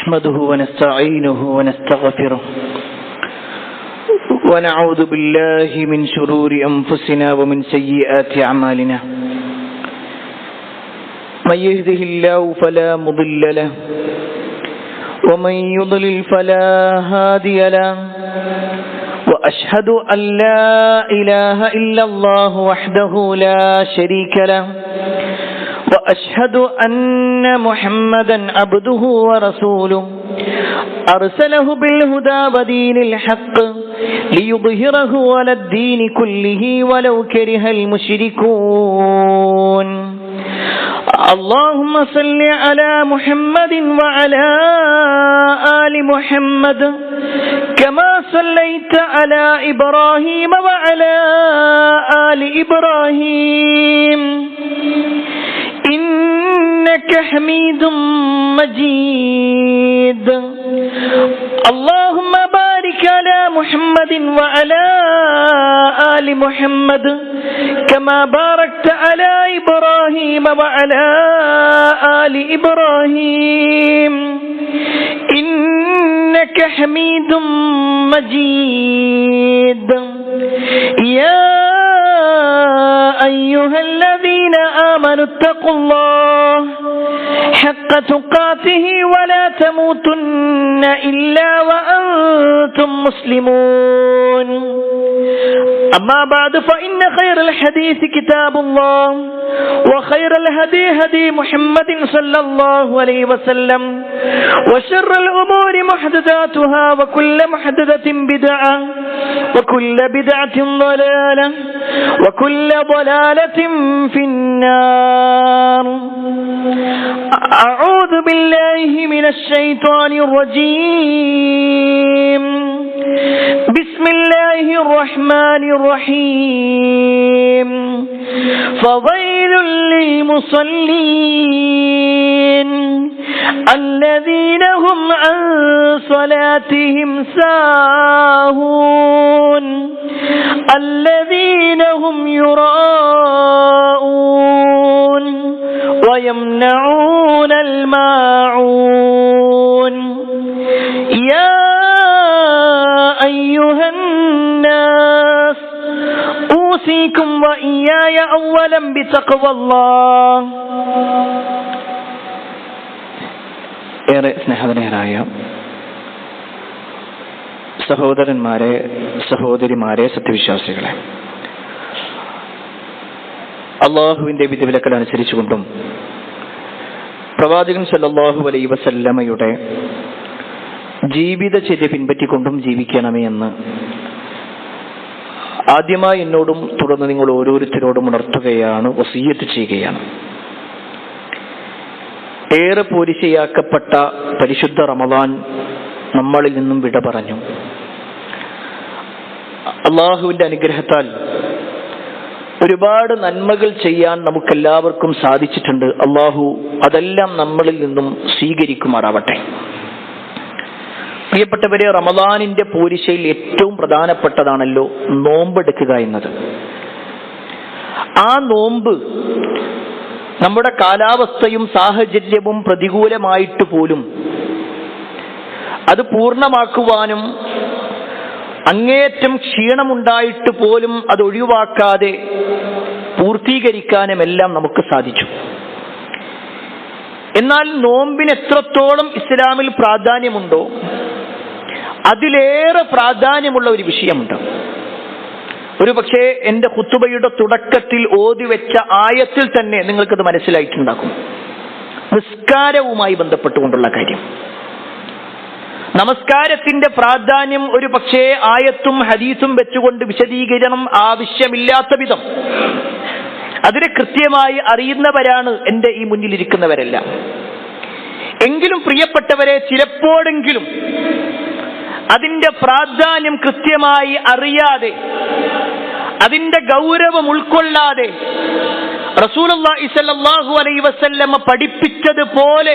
نحمده ونستعينه ونستغفره ونعوذ بالله من شرور أنفسنا ومن سيئات أعمالنا من يهده الله فلا مضل له ومن يضلل فلا هادي له وأشهد أن لا إله إلا الله وحده لا شريك له وأشهد أن محمدا عبده ورسوله أرسله بالهدى ودين الحق ليظهره على الدين كله ولو كره المشركون اللهم صل على محمد وعلى آل محمد كما صليت على إبراهيم وعلى آل إبراهيم إنك حميد مجيد اللهم بارك على محمد وعلى آل محمد كما باركت على إبراهيم وعلى آل إبراهيم إنك حميد مجيد يا أيها الذين آمنوا اتقوا الله حق تقاته ولا تموتن إلا وأنتم مسلمون أما بعد فإن خير الحديث كتاب الله وخير الهدي هدي محمد صلى الله عليه وسلم وشر الأمور محدثاتها وكل محدثة بدعة وكل بدعة ضلالة وكل ضلالة في النار أعوذ بالله من الشيطان الرجيم بسم الله الرحمن الرحيم فويل للمصلين الذين هم عن صلاتهم ساهون الذين هم يراءون ويمنعون الماعون يا أيها الناس أوصيكم وإياي أولا بتقوى الله. ഏറെ സ്നേഹധനരായ സഹോദരന്മാരെ, സഹോദരിമാരെ, സത്യവിശ്വാസികളെ, അള്ളാഹുവിന്റെ വിധിവിലക്കൽ അനുസരിച്ചുകൊണ്ടും പ്രവാചകൻ സല്ലല്ലാഹു അലൈഹി വസല്ലമയുടെ ജീവിതചര്യ പിൻപറ്റിക്കൊണ്ടും ജീവിക്കണമേ എന്ന് ആദ്യമായി എന്നോടും തുടർന്ന് നിങ്ങൾ ഓരോരുത്തരോടും ഉണർത്തുകയാണ്, വസിയ്യത്ത് ചെയ്യുകയാണ്. ഏറെ പോരിശയാക്കപ്പെട്ട പരിശുദ്ധ റമദാൻ നമ്മളിൽ നിന്നും വിട പറഞ്ഞു. അള്ളാഹുവിന്റെ അനുഗ്രഹത്താൽ ഒരുപാട് നന്മകൾ ചെയ്യാൻ നമുക്കെല്ലാവർക്കും സാധിച്ചിട്ടുണ്ട്. അള്ളാഹു അതെല്ലാം നമ്മളിൽ നിന്നും സ്വീകരിക്കുമാറാവട്ടെ. പ്രിയപ്പെട്ടവരെ, റമദാനിന്റെ പോരിശയിൽ ഏറ്റവും പ്രധാനപ്പെട്ടതാണല്ലോ നോമ്പെടുക്കുക എന്നത്. ആ നോമ്പ് നമ്മുടെ കാലാവസ്ഥയും സാഹചര്യവും പ്രതികൂലമായിട്ട് പോലും അത് പൂർണ്ണമാക്കുവാനും അങ്ങേയറ്റം ക്ഷീണമുണ്ടായിട്ട് പോലും അത് ഒഴിവാക്കാതെ പൂർത്തീകരിക്കാനും എല്ലാം നമുക്ക് സാധിച്ചു. എന്നാൽ നോമ്പിന് എത്രത്തോളം ഇസ്ലാമിൽ പ്രാധാന്യമുണ്ടോ അതിലേറെ പ്രാധാന്യമുള്ള ഒരു വിഷയമുണ്ട്. ഒരു പക്ഷേ എൻ്റെ ഖുതുബയുടെ തുടക്കത്തിൽ ഓതി വെച്ച ആയത്തിൽ തന്നെ നിങ്ങൾക്കത് മനസ്സിലായിട്ടുണ്ടാകും. നിസ്കാരവുമായി ബന്ധപ്പെട്ടുകൊണ്ടുള്ള കാര്യം. നമസ്കാരത്തിന്റെ പ്രാധാന്യം ഒരു പക്ഷേ ആയത്തും ഹദീസും വെച്ചുകൊണ്ട് വിശദീകരണം ആവശ്യമില്ലാത്ത വിധം അതിനെ കൃത്യമായി അറിയുന്നവരാണ് എൻ്റെ ഈ മുന്നിലിരിക്കുന്നവരെല്ലാം. എങ്കിലും പ്രിയപ്പെട്ടവരെ, ചിലപ്പോഴെങ്കിലും അതിന്റെ പ്രാധാന്യം കൃത്യമായി അറിയാതെ, അതിന്റെ ഗൗരവം ഉൾക്കൊള്ളാതെ റസൂലുള്ളാഹി സ്വല്ലല്ലാഹു അലൈഹി വസല്ലം പഠിപ്പിച്ചതുപോലെ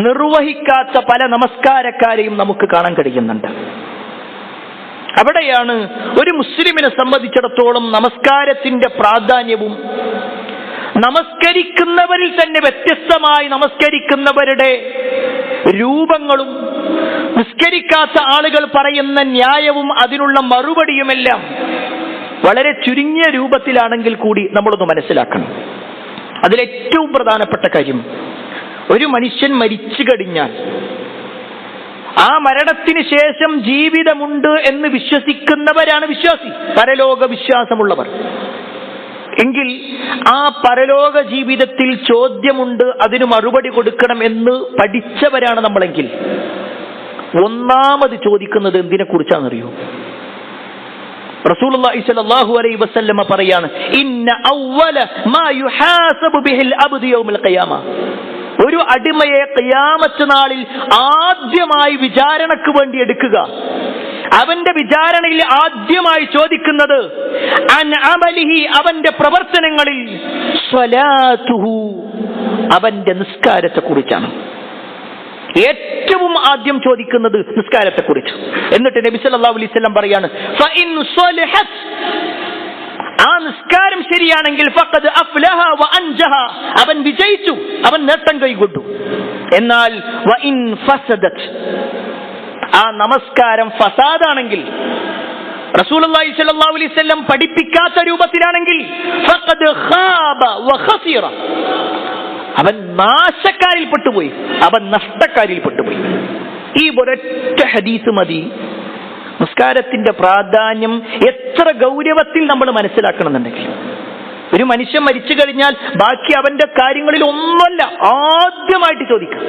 നിർവഹിക്കാത്ത പല നമസ്കാരക്കാരെയും നമുക്ക് കാണാൻ കഴിയുന്നുണ്ട്. അവിടെയാണ് ഒരു മുസ്ലിമിനെ സംബന്ധിച്ചിടത്തോളം നമസ്കാരത്തിന്റെ പ്രാധാന്യവും നമസ്കരിക്കുന്നവരിൽ തന്നെ വ്യത്യസ്തമായി നമസ്കരിക്കുന്നവരുടെ രൂപങ്ങളും നിസ്കരിക്കാത്ത ആളുകൾ പറയുന്ന ന്യായവും അതിനുള്ള മറുപടിയുമെല്ലാം വളരെ ചുരുങ്ങിയ രൂപത്തിലാണെങ്കിൽ കൂടി നമ്മളൊന്ന് മനസ്സിലാക്കണം. അതിലേറ്റവും പ്രധാനപ്പെട്ട കാര്യം, ഒരു മനുഷ്യൻ മരിച്ചു കഴിഞ്ഞാൽ ആ മരണത്തിന് ശേഷം ജീവിതമുണ്ട് എന്ന് വിശ്വസിക്കുന്നവരാണ് വിശ്വാസി, പരലോക വിശ്വാസമുള്ളവർ. എങ്കിൽ ആ പരലോക ജീവിതത്തിൽ ചോദ്യമുണ്ട്, അതിന് മറുപടി കൊടുക്കണം എന്ന് പഠിച്ചവരാണ് നമ്മളെങ്കിൽ ഒന്നാമത് ചോദിക്കുന്നത് എന്തിനെ കുറിച്ചാണെന്നറിയോ? റസൂലുള്ളാഹി സ്വല്ലല്ലാഹു അലൈഹി വസല്ലമ പറയാണ്, ഇന്ന അവ്വല മാ യുഹാസബു ബിഹിൽ അബ്ദു യൗമൽ ഖിയാമ. ഒരു അടിമയെ ഖിയാമത്ത് നാളിൽ ആദ്യമായി വിചാരണക്ക് വേണ്ടി എടുക്കുക, അവന്റെ വിചാരണയിൽ ആദ്യമായി ചോദിക്കുന്നത് അൻ അമലിഹി, അവന്റെ പ്രവർത്തനങ്ങളിൽ, സ്വലാത്തുഹു, അവന്റെ നിസ്കാരത്തെ കുറിച്ചാണ്. ഏറ്റവും ആദ്യം ചോദിക്കുന്നത് നിസ്കാരത്തെ കുറിച്ച്. എന്നിട്ട് നബി സല്ലല്ലാഹു അലൈഹി വസല്ലം പറയാണ്, ഫഇൻ സ്വലഹത്, ആ നിസ്കാരം ശരിയാണെങ്കിൽ ഫഖദ് അഫ്ലഹ വ അൻജഹ, അവൻ വിജയിച്ചു, അവൻ നേട്ടം കൈകൊണ്ടു. എന്നാൽ വഇൻ ഫസദത്, ആ നമസ്കാരം ഫസാദാണെങ്കിൽ, റസൂലുള്ളാഹി സ്വല്ലല്ലാഹു അലൈഹി വസല്ലം പഠിപ്പിക്കാത്ത രൂപത്തിലാണെങ്കിൽ, ഫഖദ് ഖാബ വ ഖസിറ, അവൻ നാശക്കാരിൽ പെട്ടുപോയി, അവൻ നഷ്ടക്കാരിൽ പെട്ടുപോയി. ഈ ഒരൊറ്റ ഹദീസ് മതി നിസ്കാരത്തിന്റെ പ്രാധാന്യം എത്ര ഗൗരവത്തിൽ നമ്മൾ മനസ്സിലാക്കണമെന്നുണ്ടെങ്കിൽ. ഒരു മനുഷ്യൻ മരിച്ചു കഴിഞ്ഞാൽ ബാക്കി അവന്റെ കാര്യങ്ങളിൽ ഒന്നുമല്ല ആദ്യമായിട്ട് ചോദിക്കാം.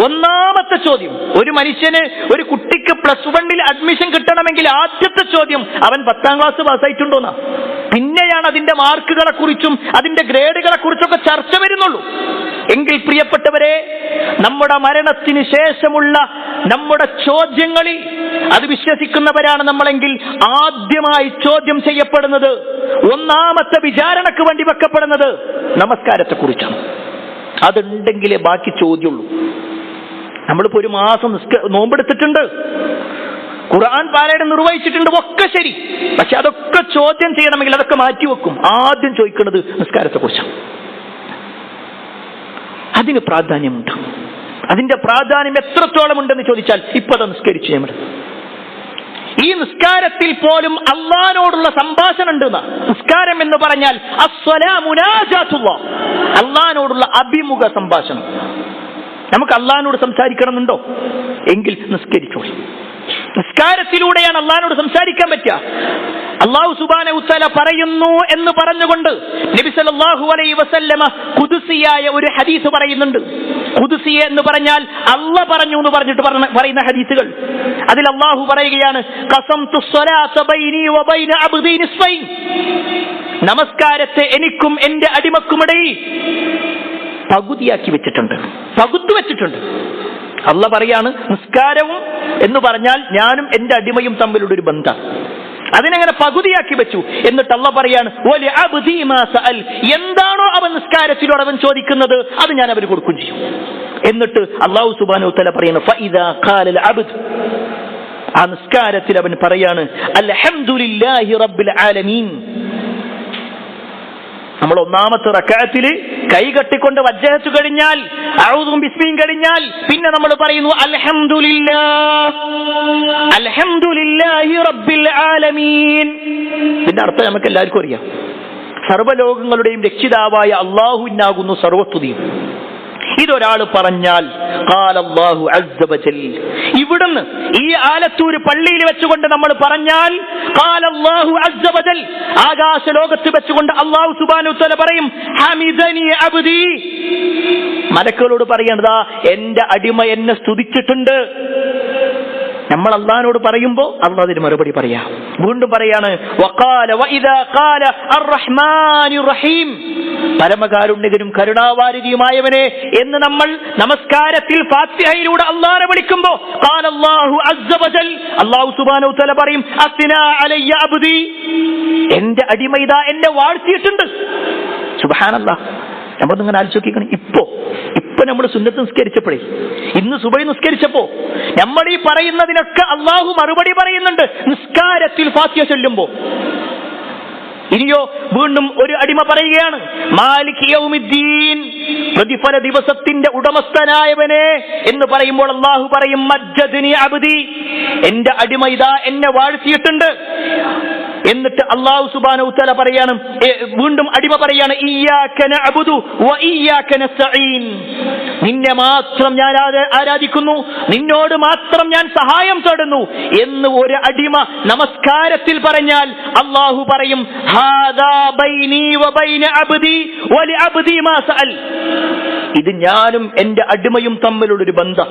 ഒന്നാമത്തെ ചോദ്യം, ഒരു മനുഷ്യന്, ഒരു കുട്ടിക്ക് +1 അഡ്മിഷൻ കിട്ടണമെങ്കിൽ ആദ്യത്തെ ചോദ്യം അവൻ 10ാം ക്ലാസ് പാസ്സായിട്ടുണ്ടോന്നാ. പിന്നെയാണ് അതിന്റെ മാർക്കുകളെ കുറിച്ചും അതിന്റെ ഗ്രേഡുകളെ കുറിച്ചൊക്കെ ചർച്ച വരുന്നുള്ളൂ. എങ്കിൽ പ്രിയപ്പെട്ടവരെ, നമ്മുടെ മരണത്തിന് ശേഷമുള്ള നമ്മുടെ ചോദ്യങ്ങളിൽ അത് വിശ്വസിക്കുന്നവരാണ് നമ്മളെങ്കിൽ ആദ്യമായി ചോദ്യം ചെയ്യപ്പെടുന്നത്, ഒന്നാമത്തെ വിചാരണക്ക് വേണ്ടി വെക്കപ്പെടുന്നത് നമസ്കാരത്തെ കുറിച്ചാണ്. അതുണ്ടെങ്കിലേ ബാക്കി ചോദ്യമുള്ളൂ. നമ്മളിപ്പോ ഒരു മാസം നോമ്പെടുത്തിട്ടുണ്ട്, ഖുർആൻ പാരായണം നിർവഹിച്ചിട്ടുണ്ട്, ഒക്കെ ശരി. പക്ഷെ അതൊക്കെ ചോദ്യം ചെയ്യണമെങ്കിൽ അതൊക്കെ മാറ്റിവെക്കും. ആദ്യം ചോദിക്കുന്നത് നിസ്കാരത്തെ കുറിച്ചാണ്. അതിന് പ്രാധാന്യമുണ്ട്. അതിന്റെ പ്രാധാന്യം എത്രത്തോളം ഉണ്ടെന്ന് ചോദിച്ചാൽ, ഇപ്പൊ നിസ്കരിച്ചു നമ്മൾ. ഈ നിസ്കാരത്തിൽ പോലും അള്ളാഹിനോടുള്ള സംഭാഷണം ഉണ്ട്. നിസ്കാരം എന്ന് പറഞ്ഞാൽ അസ്സലാ മുനാജാത്തുല്ലാഹ്, അള്ളാഹിനോടുള്ള അഭിമുഖ സംഭാഷണം. നമുക്ക് അള്ളാഹിനോട് സംസാരിക്കണമെന്നുണ്ടോ? എങ്കിൽ നിസ്കരിച്ചോളൂ. നിസ്കാരത്തിലൂടെയാണ് അള്ളാഹിനോട് സംസാരിക്കാൻ പറ്റുക. അല്ലാഹു സുബ്ഹാനഹു വ തആല പറയുന്നു എന്ന് പറഞ്ഞുകൊണ്ട് നബി സല്ലല്ലാഹു അലൈഹി വസല്ലമ ഖുദ്സിയായ ഒരു ഹദീസ് പറയുന്നുണ്ട്. ഖുദ്സിയ എന്ന് പറഞ്ഞാൽ അല്ലാഹ് പറഞ്ഞു എന്ന് പറഞ്ഞിട്ട് പറയുന്ന ഹദീസുകൾ. അതിൽ അല്ലാഹു പറയുകയാണ്, ഖസംതു സ്വലാത ബൈനി വ ബൈന അബ്ദി നിസ്ഫൈൻ, നമസ്കാരത്തെ എനിക്കും എന്റെ അടിമക്കുമിടയിൽ പകുതിയാക്കി വെച്ചിട്ടുണ്ട്, പകുത്തു വെച്ചിട്ടുണ്ട്. അല്ലാഹ് പറയാണ്, നിസ്കാരവും എന്ന് പറഞ്ഞാൽ ഞാനും എന്റെ അടിമയും തമ്മിലുള്ള ഒരു ബന്ധം, അതിനങ്ങനെ പകുതിയാക്കി വെച്ചു. എന്നിട്ട് അല്ലാഹ് പറയാണ്, വലി അബ്ദി മാ സഅൽ, എന്താണോ അവൻ നിസ്കാരത്തിലൂടെ അവൻ ചോദിക്കുന്നത് അത് ഞാൻ അവന് കൊടുക്കുകയും ചെയ്യും. എന്നിട്ട് അല്ലാഹു സുബ്ഹാനഹു വ തആല പറയുന്നു, ഫഇദാ ഖാലൽ അബ്ദ്, ആ നിസ്കാരത്തിൽ അവൻ പറയാണ്, അൽഹംദുലില്ലാഹി റബ്ബിൽ ആലമീൻ. നമ്മൾ ഒന്നാമത്തെ റക്അത്തിൽ കൈ കെട്ടിക്കൊണ്ട് വജ്ജഹത്ത് കഴിഞ്ഞാൽ, അഊദും ബിസ്മിയും കഴിഞ്ഞാൽ, പിന്നെ നമ്മൾ പറയുന്നു അൽഹംദുലില്ലാഹി റബ്ബിൽ ആലമീൻ. ഇതിന്റെ അർത്ഥം നമുക്ക് എല്ലാവർക്കും അറിയാം. സർവ്വലോകങ്ങളുടെയും രക്ഷിതാവായ അല്ലാഹുവിനാകുന്നു സർവ്വസ്തുതിയും. ഇതൊരാൾ പറഞ്ഞാൽ ഖാലല്ലാഹു അസ്സ വജൽ, ഇവിടുന്ന് ഈ ആലത്തൂര് പള്ളിയിൽ വെച്ചുകൊണ്ട് നമ്മൾ പറഞ്ഞാൽ ഖാലല്ലാഹു അസ്സ വജൽ, ആകാശ ലോകത്ത് വെച്ചുകൊണ്ട് അല്ലാഹു സുബ്ഹാനഹു വ തആല പറയും, ഹമിദനി അബ്ദി, മലക്കുകളോട് പറയണതാ എന്റെ അടിമ എന്നെ സ്തുതിച്ചിട്ടുണ്ട്. നമ്മൾ അല്ലാഹുവിനോട് പറയുമ്പോൾ അല്ലാഹു അതിന് മറുപടി പറയാം. വീണ്ടും പറയാണ്, വഖാല വഇദാ ഖാല അർറഹ്മാനിർ റഹീം, പരമകാരുണ്യകനും കരുണാവാരിധിയുമായവനെ എന്ന് നമ്മൾ നമസ്കാരത്തിൽ ഫാത്തിഹയിലൂടെ അല്ലാഹുവിനെ വിളിക്കുമ്പോൾ ഖാലല്ലാഹു അസ്സ വജൽ, അല്ലാഹു സുബ്ഹാനഹു വ തആല പറയും, അസ്നാ അലയ്യ അബ്ദി, എന്റെ അടിമ ഇതാ എന്നെ വാഴ്ത്തിയിട്ടുണ്ട്. സുബ്ഹാനല്ലാഹ്. നമ്മളിങ്ങനെ ആലോചിക്കണം, ഇപ്പൊ നമ്മൾ സുന്നത്ത് നിസ്കരിച്ചപ്പോഴേ, ഇന്ന് സുബഹി നിസ്കരിച്ചപ്പോ നമ്മൾ ഈ പറയുന്നതിനൊക്കെ അള്ളാഹു മറുപടി പറയുന്നുണ്ട് നിസ്കാരത്തിൽ ഫാത്തിഹ ചൊല്ലുമ്പോ. ഇനിയോ വീണ്ടും ഒരു അടിമ പറയുകയാണ്, മാലിക് യൗമിദ്ദീൻ, പ്രതിഫല ദിവസത്തിന്റെ ഉടമസ്ഥനായവനെ എന്ന് പറയുമ്പോൾ അല്ലാഹു പറയും, മജ്ജദ്നി അബ്ദി, എന്റെ അടിമ ഇതാ എന്നെ വാഴ്ത്തിയിട്ടുണ്ട്. എന്നിട്ട് അല്ലാഹു സുബ്ഹാനഹു വതആല പറയാണ്, വീണ്ടും അടിമ പറയാണ്, ഇയ്യാക നഅ്ബുദു വ ഇയ്യാക നസ്തഈൻ, നിന്നെ മാത്രം ഞാൻ ആരാധിക്കുന്നു, നിന്നോട് മാത്രം ഞാൻ സഹായം തേടുന്നു എന്ന് ഒരു അടിമ നമസ്കാരത്തിൽ പറഞ്ഞാൽ അല്ലാഹു പറയും, ഹാദാ ബൈനി വ ബൈന അബ്ദി വ ലിഅബ്ദി മാ സഅൽ, ഇത് ഞാനും എന്റെ അടിമയും തമ്മിലുള്ളൊരു ബന്ധം.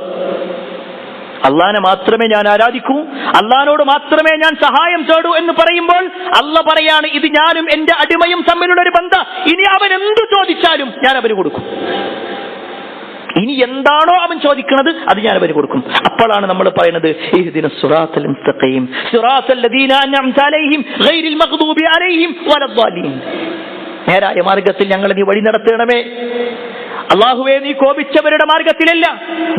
അള്ളാനെ മാത്രമേ ഞാൻ ആരാധിക്കൂ, അള്ളാനോട് മാത്രമേ ഞാൻ സഹായം തേടൂ എന്ന് പറയുമ്പോൾ അള്ളാഹ് പറയാണ്, ഇത് ഞാനും എന്റെ അടിമയും തമ്മിലുള്ള ഒരു ബന്ധം. ഇനി അവൻ എന്തു ചോദിച്ചാലും ഞാൻ അവന് കൊടുക്കും. ഇനി എന്താണോ അവൻ ചോദിക്കുന്നത് അത് ഞാൻ അവന് കൊടുക്കും. അപ്പോഴാണ് നമ്മൾ പറയുന്നത്, ഇഹ്ദിനസ് സിറാത്തൽ മുസ്തഖീം സിറാത്തൽ ലദീന അൻഅംത അലൈഹിം ഗൈറിൽ മഗ്ദൂബി അലൈഹിം വലദ്ദാലീൻ, നേരായ മാർഗത്തിൽ ഞങ്ങളെ നീ വഴി നടത്തണമേ. അല്ലാഹുവേ, നീ കോപിച്ചവരുടെ മാർഗത്തിലല്ല,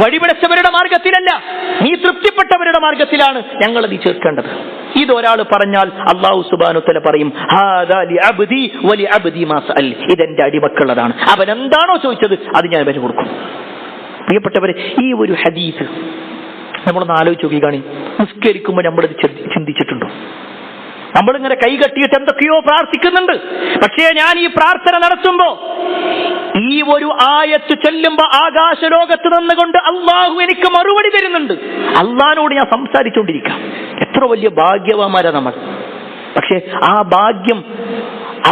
വഴിപിടച്ചവരുടെ മാർഗത്തിലല്ല, നീ തൃപ്തിപ്പെട്ടവരുടെ മാർഗത്തിലാണ് ഞങ്ങളെ നീ ചേർക്കേണ്ടത്. ഇതൊരാൾ പറഞ്ഞാൽ അല്ലാഹു സുബ്ഹാനഹു വതആല പറയും, ഹാദാ ലിഅബ്ദി വ ലിഅബ്ദി മാ സഅൽ, ഇതെന്റെ അടിമക്കുള്ളതാണ്, അവൻ എന്താണോ ചോദിച്ചത് അത് ഞാൻ അവന് കൊടുക്കും. പ്രിയപ്പെട്ടവരെ, ഈ ഒരു ഹദീസ് നമ്മളൊന്ന് ആലോചിച്ച് നോക്കി കാണി. നിസ്കരിക്കുമ്പോൾ നമ്മളിത് ചിന്തിച്ചിട്ടുണ്ടോ? നമ്മളിങ്ങനെ കൈകെട്ടിയിട്ട് എന്തൊക്കെയോ പ്രാർത്ഥിക്കുന്നുണ്ട്. പക്ഷേ ഞാൻ ഈ പ്രാർത്ഥന നടത്തുമ്പോ ഈ ഒരു ആയത്ത് ചൊല്ലുമ്പോ ആകാശലോകത്ത് നിന്നുകൊണ്ട് അള്ളാഹു എനിക്ക് മറുപടി തരുന്നുണ്ട്. അള്ളാഹിനോട് ഞാൻ സംസാരിച്ചുകൊണ്ടിരിക്കാം. എത്ര വലിയ ഭാഗ്യവാന്മാരാ നമ്മൾ. പക്ഷേ ആ ഭാഗ്യം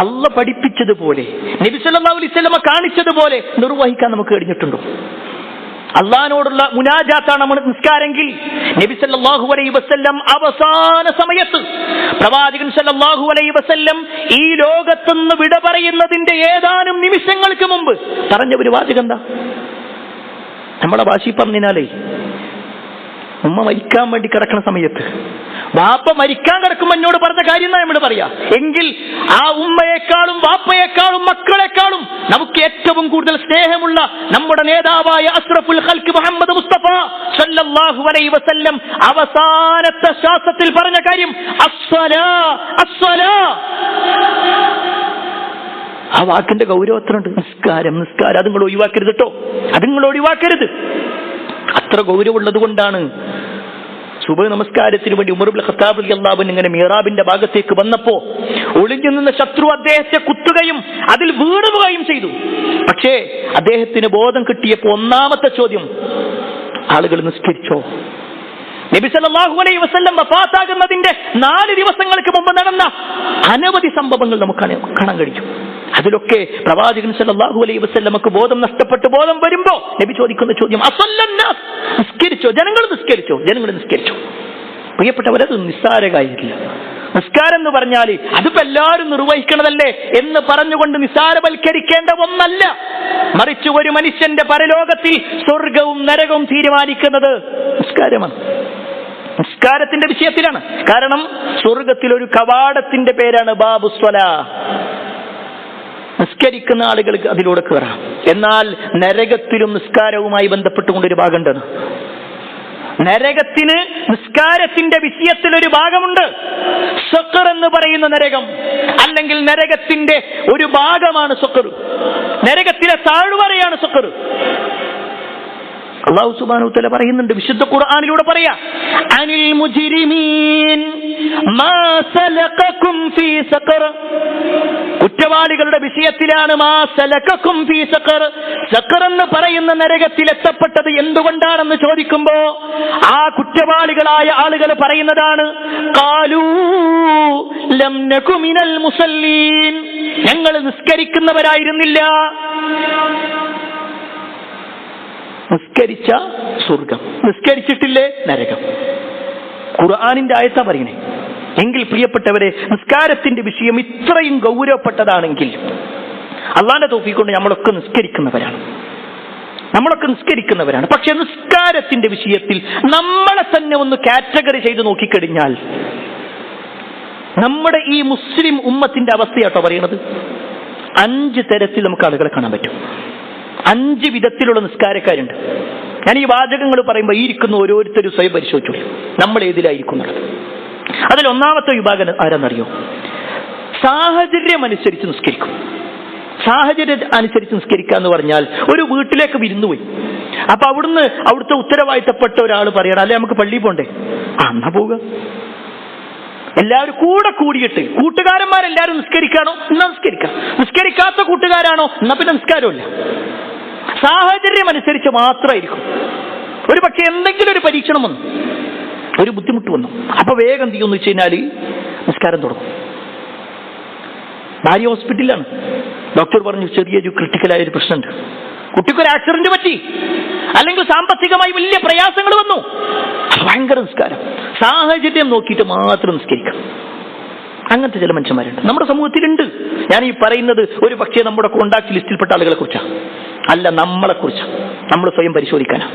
അള്ളാഹ് പഠിപ്പിച്ചതുപോലെ, നബി സല്ലല്ലാഹു അലൈഹി വസല്ലം കാണിച്ചതുപോലെ നിർവഹിക്കാൻ നമുക്ക് കഴിഞ്ഞിട്ടുണ്ടോ? അള്ളാഹിനോടുള്ള മുനാജാത്താണ് നമ്മൾ നിസ്കാരെങ്കിൽ, നബി സല്ലല്ലാഹു അലൈഹി വസല്ലം അവസാന സമയത്ത് പ്രവാചകൻ സല്ലല്ലാഹു അലൈഹി വസല്ലം ഈ ലോകത്തുനിന്ന് വിട പറയുന്നതിന്റെ ഏതാനും നിമിഷങ്ങൾക്ക് മുമ്പ് പറഞ്ഞ ഒരു വാചകം എന്താ? നമ്മളെ ഭാഷ പറഞ്ഞാലേ, ഉമ്മ മരിക്കാൻ വേണ്ടി കിടക്കുന്ന സമയത്ത്, വാപ്പ മരിക്കാൻ കിടക്കുമ്പോൾ എന്നോട് പറഞ്ഞ കാര്യം എന്നാ നമ്മൾ പറയാ. എങ്കിൽ ആ ഉമ്മയെക്കാളും വാപ്പയെക്കാളും മക്കളെക്കാളും നമുക്ക് ഏറ്റവും കൂടുതൽ സ്നേഹമുള്ള നമ്മുടെ നേതാവായ അഷ്റഫുൽ ഖൽഖ് മുഹമ്മദ് മുസ്തഫ സല്ലല്ലാഹു അലൈഹി വസല്ലം അവസാനത്തെ ശ്വാസത്തിൽ പറഞ്ഞ കാര്യം അസ്സലാ അസ്സലാ. ആ വാക്കിന്റെ ഗൗരവം എത്രയുണ്ട്? നിസ്കാരം നിസ്കാരം, അത് നിങ്ങൾ ഒഴിവാക്കരുത് കേട്ടോ, അത് നിങ്ങൾ ഒഴിവാക്കരുത്. അത്ര ഗൗരവമുള്ളത് കൊണ്ടാണ് സുബഹ് നമസ്കാരത്തിന് വേണ്ടി ഉമർ ഇബ്നു ഖത്താബ് റളിയല്ലാഹു അൻഹു ഇങ്ങനെ മിഹ്റാബിന്റെ ഭാഗത്തേക്ക് വന്നപ്പോ ഒളിഞ്ഞു നിന്ന ശത്രു അദ്ദേഹത്തെ കുത്തുകയും അതിൽ വീണുകയും ചെയ്തു. പക്ഷേ അദ്ദേഹത്തിന് ബോധം കിട്ടിയപ്പോ ഒന്നാമത്തെ ചോദ്യം, ആളുകൾ നിസ്കരിച്ചോ? നബി സല്ലല്ലാഹു അലൈഹി വസല്ലം വഫാത്താകുന്നതിന്റെ 4 ദിവസങ്ങൾക്ക് മുമ്പ് നടന്ന അനവധി സംഭവങ്ങൾ നമുക്ക് കാണാൻ കഴിയും. അതിലൊക്കെ പ്രവാചകൻ സല്ലല്ലാഹു അലൈഹി വസല്ലമക്ക് ബോധം നഷ്ടപ്പെട്ട് ബോധം വരുമ്പോ നബി ചോദിക്കുന്ന ചോദ്യം, അസല്ലന്നാസ്, നിസ്കരിച്ചോ? ജനങ്ങൾ നിസ്കരിച്ചോ? ജനങ്ങൾ നിസ്കരിച്ചോ? പ്രിയപ്പെട്ടവരത് നിസ്സാര കാര്യമില്ല. നിസ്കാരം എന്ന് പറഞ്ഞാൽ അതിപ്പോ എല്ലാവരും നിർവഹിക്കണതല്ലേ എന്ന് പറഞ്ഞുകൊണ്ട് നിസ്സാരവൽക്കരിക്കേണ്ട ഒന്നല്ല. മറിച്ച് ഒരു മനുഷ്യന്റെ പരലോകത്തിൽ സ്വർഗവും നരകവും തീരുമാനിക്കുന്നത് നിസ്കാരമാണ്. നിസ്കാരത്തിന്റെ വിഷയത്തിലാണ്. കാരണം സ്വർഗത്തിൽ ഒരു കവാടത്തിന്റെ പേരാണ് ബാബു സ്വലാ. നിസ്കരിക്കുന്ന ആളുകൾക്ക് അതിലൂടെ കയറാം. എന്നാൽ നരകത്തിലും നിസ്കാരവുമായി ബന്ധപ്പെട്ടുകൊണ്ടൊരു ഭാഗമുണ്ട്. നരകത്തിന് നിസ്കാരത്തിന്റെ വിഷയത്തിൽ ഒരു ഭാഗമുണ്ട്. സഖർ എന്ന് പറയുന്ന നരകം, അല്ലെങ്കിൽ നരകത്തിന്റെ ഒരു ഭാഗമാണ് സഖർ. നരകത്തിലെ താഴ്വരയാണ് സഖർ. അല്ലാഹു സുബ്ഹാനഹു വതആല പറയുന്നുണ്ട്, വിശുദ്ധ ഖുർആനിലൂടെ പറയാ, അനിൽ മുജ്രിമീൻ മാ സലകകും ഫീ സഖർ. കുറ്റവാളികളുടെ വിഷയത്തിലാണ് മാ സലകകും ഫീ സഖർ. സഖർ എന്ന് പറയുന്ന നരകത്തിൽ എത്തപ്പെട്ടത് എന്തുകൊണ്ടാണെന്ന് ചോദിക്കുമ്പോ ആ കുറ്റവാളികളായ ആളുകൾ പറയുന്നതാണ്, ഖാലൂ ലം നകു മിനൽ മുസല്ലീൻ, ഞങ്ങൾ നിസ്കരിക്കുന്നവരായിരുന്നില്ല. നിസ്കരിച്ച സ്വർഗം, നിസ്കരിച്ചിട്ടില്ലേ നരകം. ഖുർആനിന്റെ ആയത്താ പറയണേ. എങ്കിൽ പ്രിയപ്പെട്ടവരെ, നിസ്കാരത്തിന്റെ വിഷയം ഇത്രയും ഗൗരവപ്പെട്ടതാണെങ്കിൽ അള്ളാന്റെ തൗഫീഖ് കൊണ്ട് നമ്മളൊക്കെ നിസ്കരിക്കുന്നവരാണ്. പക്ഷെ നിസ്കാരത്തിന്റെ വിഷയത്തിൽ നമ്മളെ തന്നെ ഒന്ന് കാറ്റഗറി ചെയ്ത് നോക്കിക്കഴിഞ്ഞാൽ നമ്മുടെ ഈ മുസ്ലിം ഉമ്മത്തിന്റെ അവസ്ഥയാട്ടോ പറയണത്. 5 തരത്തിൽ നമുക്ക് ആളുകളെ കാണാൻ പറ്റും. 5 വിധത്തിലുള്ള നിസ്കാരക്കാരുണ്ട്. ഞാൻ ഈ വാചകങ്ങൾ പറയുമ്പോൾ ഈ ഇരിക്കുന്ന ഓരോരുത്തരും സ്വയം പരിശോധിച്ചു നമ്മൾ ഏതിലായിരിക്കുന്നത്. അതിൽ ഒന്നാമത്തെ വിഭാഗം ആരെന്നറിയോ? സാഹചര്യം അനുസരിച്ച് നിസ്കരിക്കും. സാഹചര്യം അനുസരിച്ച് നിസ്കരിക്കുക എന്ന് പറഞ്ഞാൽ, ഒരു വീട്ടിലേക്ക് വിരുന്നു പോയി, അപ്പൊ അവിടുത്തെ ഉത്തരവാദിത്തപ്പെട്ട ഒരാൾ പറയണം, അല്ലെ നമുക്ക് പള്ളിയിൽ പോണ്ടേ, എന്നാ പോവുക. എല്ലാവരും കൂടെ കൂടിയിട്ട്, കൂട്ടുകാരന്മാരെല്ലാവരും നിസ്കരിക്കാണോ, എന്നാ നിസ്കരിക്കാം. നിസ്കരിക്കാത്ത കൂട്ടുകാരാണോ, എന്നാ പിന്നെ നിസ്കാരമില്ല. സാഹചര്യം അനുസരിച്ച് മാത്രമായിരിക്കും. ഒരു പക്ഷെ എന്തെങ്കിലും ഒരു പരീക്ഷണം വന്നു, ഒരു ബുദ്ധിമുട്ട് വന്നു, അപ്പൊ വേഗം എന്ത് ചെയ്യുമെന്ന് വെച്ച് കഴിഞ്ഞാൽ നിസ്കാരം തുടങ്ങും. ഭാര്യ ഹോസ്പിറ്റലിലാണ്, ഡോക്ടർ പറഞ്ഞു ചെറിയൊരു ക്രിട്ടിക്കലായ ഒരു പ്രശ്നമുണ്ട്, കുട്ടിക്കൊരു ആക്സിഡന്റ് പറ്റി, അല്ലെങ്കിൽ സാമ്പത്തികമായി വലിയ പ്രയാസങ്ങൾ വന്നു, ഭയങ്കര നിസ്കാരം. സാഹചര്യം നോക്കിയിട്ട് മാത്രം നിസ്കരിക്കാം. അങ്ങനത്തെ ചില മനുഷ്യന്മാരുണ്ട് നമ്മുടെ സമൂഹത്തിലുണ്ട്. ഞാൻ ഈ പറയുന്നത് ഒരു പക്ഷേ നമ്മുടെ കോണ്ടാക്ട് ലിസ്റ്റിൽപ്പെട്ട ആളുകളെ കുറിച്ചാണ്, അല്ല നമ്മളെ കുറിച്ചാണ്. നമ്മൾ സ്വയം പരിശോധിക്കാനാണ്.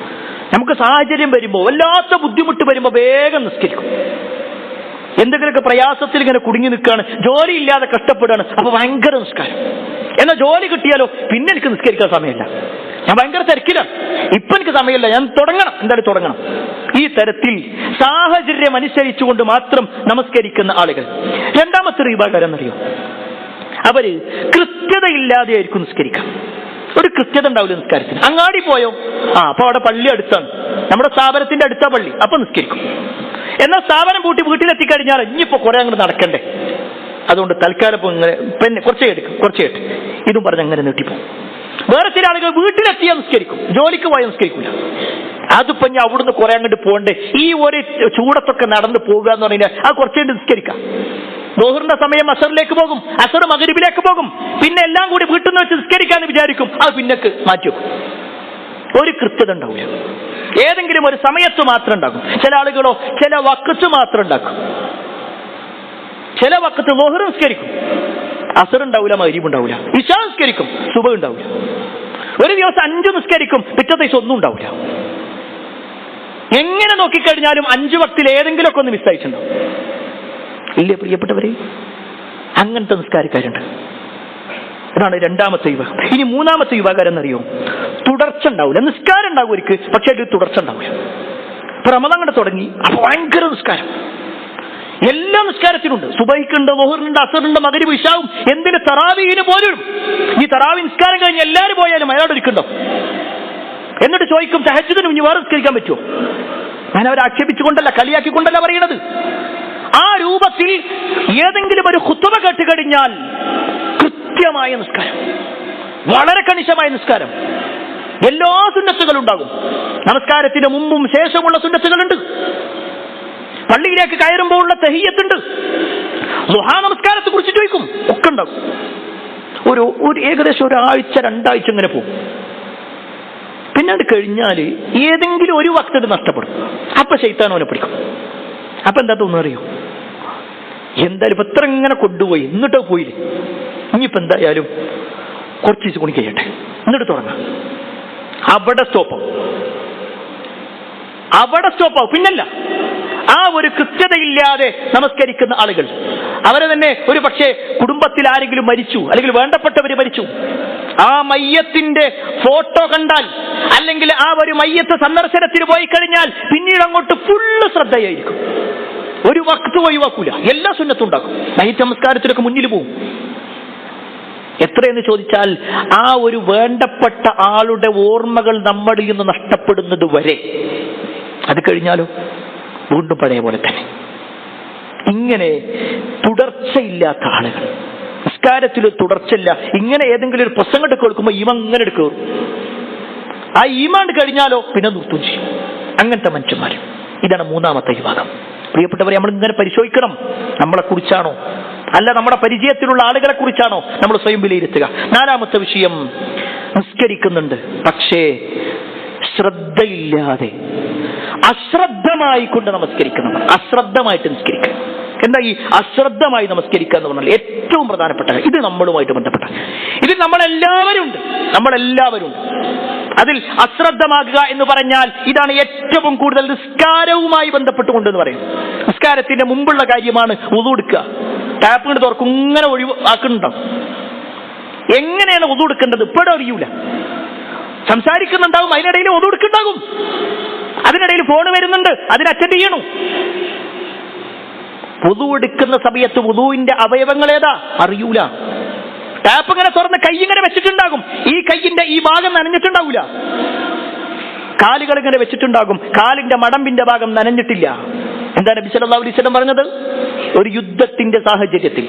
നമുക്ക് സാഹചര്യം വരുമ്പോൾ, വല്ലാത്ത ബുദ്ധിമുട്ട് വരുമ്പോൾ വേഗം നിസ്കരിക്കും. എന്തെങ്കിലുമൊക്കെ പ്രയാസത്തിൽ ഇങ്ങനെ കുടുങ്ങി നിൽക്കുകയാണ്, ജോലി ഇല്ലാതെ കഷ്ടപ്പെടുകയാണ്, അപ്പൊ ഭയങ്കര നിസ്കാരം. എന്നാൽ ജോലി കിട്ടിയാലോ പിന്നെ എനിക്ക് നിസ്കരിക്കാൻ സമയമില്ല, ഞാൻ ഭയങ്കര തിരക്കിലാണ്, ഇപ്പൊ എനിക്ക് സമയമില്ല, ഞാൻ തുടങ്ങണം, എന്തായാലും തുടങ്ങണം. ഈ തരത്തിൽ സാഹചര്യം അനുസരിച്ചുകൊണ്ട് മാത്രം നമസ്കരിക്കുന്ന ആളുകൾ. രണ്ടാമത്തെ വിഭാഗം എന്നറിയോ, അവര് കൃത്യതയില്ലാതെ ആയിരിക്കും നിസ്കരിക്കാം. ഒരു കൃത്യത ഉണ്ടാവില്ല നിസ്കാരത്തിന്. അങ്ങാടി പോയോ, അപ്പൊ അവിടെ പള്ളി അടുത്താണ്, നമ്മുടെ സ്ഥാപനത്തിന്റെ അടുത്ത പള്ളി, അപ്പൊ നിസ്കരിക്കും. എന്നാൽ സ്ഥാപനം പൂട്ടി വീട്ടിലെത്തിക്കഴിഞ്ഞാൽ ഇനിയിപ്പോ കുറെ അങ്ങോട്ട് നടക്കണ്ടേ, അതുകൊണ്ട് തൽക്കാലം ഇങ്ങനെ പിന്നെ കുറച്ച് കേട്ട് ഇതും പറഞ്ഞ് അങ്ങനെ നീട്ടിപ്പോ. വേറെ ചില ആളുകൾ വീട്ടിലെത്തിയാൽ നിസ്കരിക്കും, ജോലിക്ക് പോയാൽ നിസ്കരിക്കില്ല. അതിപ്പോ ഞാൻ അവിടുന്ന് കുറെ അങ്ങോട്ട് പോകണ്ടേ, ഈ ഒരു ചൂടത്തൊക്കെ നടന്ന് പോകുക എന്ന് പറഞ്ഞാൽ അത് കുറച്ചുകൊണ്ട് നിസ്കരിക്കാം. ദോഹറിന്റെ സമയം അസറിലേക്ക് പോകും, അസർ മഗ്രിബിലേക്ക് പോകും, പിന്നെ എല്ലാം കൂടി വീട്ടിൽ നിന്ന് വെച്ച് നിസ്കരിക്കാന്ന് വിചാരിക്കും, അത് പിന്നക്ക് മാറ്റും. ഒരു കൃത്യത ഉണ്ടാവില്ല, ഏതെങ്കിലും ഒരു സമയത്ത് മാത്രം ഉണ്ടാകും. ചില ആളുകളോ ചില വക്കത്ത് മാത്രം ഉണ്ടാക്കും. ചില വക്കത്ത് ദോഹർ നിസ്കരിക്കും, അസർ ഉണ്ടാവില്ല, മഗ്രിബ് ഉണ്ടാവില്ല, ഇശാ നിസ്കരിക്കും, സുബഹ് ഉണ്ടാവില്ല. ഒരു ദിവസം 5 നിസ്കരിക്കും, പിറ്റേ ദിവസം ഒന്നും ഉണ്ടാവില്ല. എങ്ങനെ നോക്കിക്കഴിഞ്ഞാലും 5 വക്തിൽ ഏതെങ്കിലുമൊക്കെ ഒന്ന് മിസ്സായിട്ടുണ്ടാവും. ഇല്ലേ പ്രിയപ്പെട്ടവരെ, അങ്ങനത്തെ നിസ്കാരക്കാരുണ്ട്. അതാണ് രണ്ടാമത്തെ വിഭാഗം. ഇനി മൂന്നാമത്തെ വിഭാഗം എന്നറിയോ, തുടർച്ച ഉണ്ടാവില്ല. നിസ്കാരം ഉണ്ടാവും ഒരിക്കൽ, പക്ഷെ ഒരു തുടർച്ച ഉണ്ടാവില്ല. ഇപ്പൊ റമദാൻ അങ്ങോട്ട് തുടങ്ങി, അപ്പൊ ഭയങ്കര നിസ്കാരം, എല്ലാ നിസ്കാരത്തിനുണ്ട്. സുബഹിക്കുണ്ട്, ളുഹറിനുണ്ട്, അസറുണ്ട്, മഗ്രിബ്, ഇശാവും, എന്തിന് തറാവീഹിന് പോലും. ഈ തറാവി നിസ്കാരം കഴിഞ്ഞ് എല്ലാവരും പോയാലും അയാളോട് ഇരിക്കണ്ടോ? എന്നിട്ട് ചോദിക്കും തഹജ്ജുദിന് ഇനി വേറെ നിസ്കരിക്കാൻ പറ്റുമോ? ഞാൻ അവരെ ആക്ഷേപിച്ചുകൊണ്ടല്ല, കളിയാക്കിക്കൊണ്ടല്ല പറയണത്. ആ രൂപത്തിൽ ഏതെങ്കിലും ഒരു ഖുത്ബ കേട്ട് കഴിഞ്ഞാൽ കൃത്യമായ നിസ്കാരം, വളരെ കണിശമായ നിസ്കാരം, എല്ലാ സുന്നത്തുകളും ഉണ്ടാകും. നമസ്കാരത്തിന് മുമ്പും ശേഷമുള്ള സുന്നത്തുകളുണ്ട്. പള്ളിയിലേക്ക് കയറുമ്പോൾ ഉള്ള തഹിയ്യത്തുണ്ട്. ദുഹാ നമസ്കാരത്തെ കുറിച്ച് ചോദിക്കും, ഒക്കെ ഉണ്ടാകും. ഒരു ഏകദേശം 1 ആഴ്ച 2 ആഴ്ച ഇങ്ങനെ പോകും. പിന്നെ അത് കഴിഞ്ഞാൽ ഏതെങ്കിലും ഒരു വക്ത് നഷ്ടപ്പെടും. അപ്പൊ ശൈത്താൻ അവനെ പിടിക്കും. അപ്പൊ എന്താ തോന്നുന്നു അറിയോ, എന്തായാലും ഇപ്പൊ എത്ര ഇങ്ങനെ കൊണ്ടുപോയി, എന്നിട്ടോ പോയില്ലേ, ഇനിയിപ്പോ എന്തായാലും കുറച്ച് ദിവസം കൂടി കഴിയട്ടെ, എന്നിട്ട് തുടങ്ങാം. അവിടെ സ്റ്റോപ്പാവും. പിന്നല്ല, ആ ഒരു കൃത്യതയില്ലാതെ നമസ്കരിക്കുന്ന ആളുകൾ, അവരെ തന്നെ ഒരു പക്ഷേ കുടുംബത്തിൽ ആരെങ്കിലും മരിച്ചു, അല്ലെങ്കിൽ വേണ്ടപ്പെട്ടവര് മരിച്ചു, ആ മയ്യത്തിന്റെ ഫോട്ടോ കണ്ടാൽ, അല്ലെങ്കിൽ ആ ഒരു മയ്യത്ത് സന്ദർശനത്തിന് പോയി കഴിഞ്ഞാൽ പിന്നീട് അങ്ങോട്ട് ഫുള്ള് ശ്രദ്ധയായിരിക്കും. ഒരു വക്ത് ഒഴിവാക്കൂല, എല്ലാ സുന്നത്തും ഉണ്ടാക്കും. മയ്യത്ത് നമസ്കാരത്തിലൊക്കെ മുന്നിൽ പോകും. എത്രയെന്ന് ചോദിച്ചാൽ, ആ ഒരു വേണ്ടപ്പെട്ട ആളുടെ ഓർമ്മകൾ നമ്മളിൽ നിന്ന് നഷ്ടപ്പെടുന്നത് വരെ. അത് കഴിഞ്ഞാലോ വീണ്ടും പഴയ പോലെ തന്നെ. ഇങ്ങനെ തുടർച്ചയില്ലാത്ത ആളുകൾ, നിസ്കാരത്തിൽ തുടർച്ചയില്ല. ഇങ്ങനെ ഏതെങ്കിലും ഒരു പ്രസംഗം കേൾക്കുമ്പോൾ ഈമാൻ ഇങ്ങനെ എടുക്കും. ആ ഈമാൻ കഴിഞ്ഞാലോ പിന്നെ നിർത്തും ചെയ്യും. അങ്ങനത്തെ മനുഷ്യന്മാർ. ഇതാണ് മൂന്നാമത്തെ വിഭാഗം. പ്രിയപ്പെട്ടവരെ, നമ്മൾ ഇങ്ങനെ പരിശോധിക്കണം, നമ്മളെ കുറിച്ചാണോ അല്ല നമ്മുടെ പരിചയത്തിലുള്ള ആളുകളെ കുറിച്ചാണോ നമ്മൾ സ്വയം വിലയിരുത്തുക. നാലാമത്തെ വിഷയം, നിസ്കരിക്കുന്നുണ്ട് പക്ഷേ ശ്രദ്ധയില്ലാതെ, അശ്രദ്ധമായി കൊണ്ട് നമസ്കരിക്കുന്നവർ. അശ്രദ്ധമായിട്ട് നിസ്കരിക്കുക. എന്താ ഈ അശ്രദ്ധമായി നമസ്കരിക്കുക എന്ന് പറഞ്ഞാൽ ഏറ്റവും പ്രധാനപ്പെട്ട, ഇത് നമ്മളുമായിട്ട് ബന്ധപ്പെട്ട, ഇതിൽ നമ്മളെല്ലാവരും ഉണ്ട്. അതിൽ അശ്രദ്ധമാകുക എന്ന് പറഞ്ഞാൽ ഇതാണ് ഏറ്റവും കൂടുതൽ നിസ്കാരവുമായി ബന്ധപ്പെട്ടുകൊണ്ടെന്ന് പറയും. നിസ്കാരത്തിന്റെ മുമ്പുള്ള കാര്യമാണ് വുളു എടുക്കുക. ടാപ്പ് കൊണ്ട് തുറക്കും, ഇങ്ങനെ ഒഴിവാക്കുന്നുണ്ടാവും. എങ്ങനെയാണ് വുളു എടുക്കേണ്ടത് ഇപ്പോഴും അറിയൂല. സംസാരിക്കുന്നുണ്ടാവും, അതിനിടയിൽ വുളു എടുക്കുന്നുണ്ടാകും, അതിനിടയിൽ ഫോൺ വരുന്നുണ്ട്, അതിന് അറ്റൻഡ് ചെയ്യണു. വുളു എടുക്കുന്ന സമയത്ത് വുളുവിന്റെ അവയവങ്ങൾ ഏതാ അറിയൂല. ടാപ്പ് ഇങ്ങനെ തുറന്ന് കൈ ഇങ്ങനെ വെച്ചിട്ടുണ്ടാകും, ഈ കൈയിന്റെ ഈ ഭാഗം നനഞ്ഞിട്ടുണ്ടാവൂല. കാലുകൾ ഇങ്ങനെ വെച്ചിട്ടുണ്ടാകും, കാലിന്റെ മടമ്പിന്റെ ഭാഗം നനഞ്ഞിട്ടില്ല. എന്താ നബി സല്ലല്ലാഹു അലൈഹി വസല്ലം പറഞ്ഞത്? ഒരു യുദ്ധത്തിന്റെ സാഹചര്യത്തിൽ,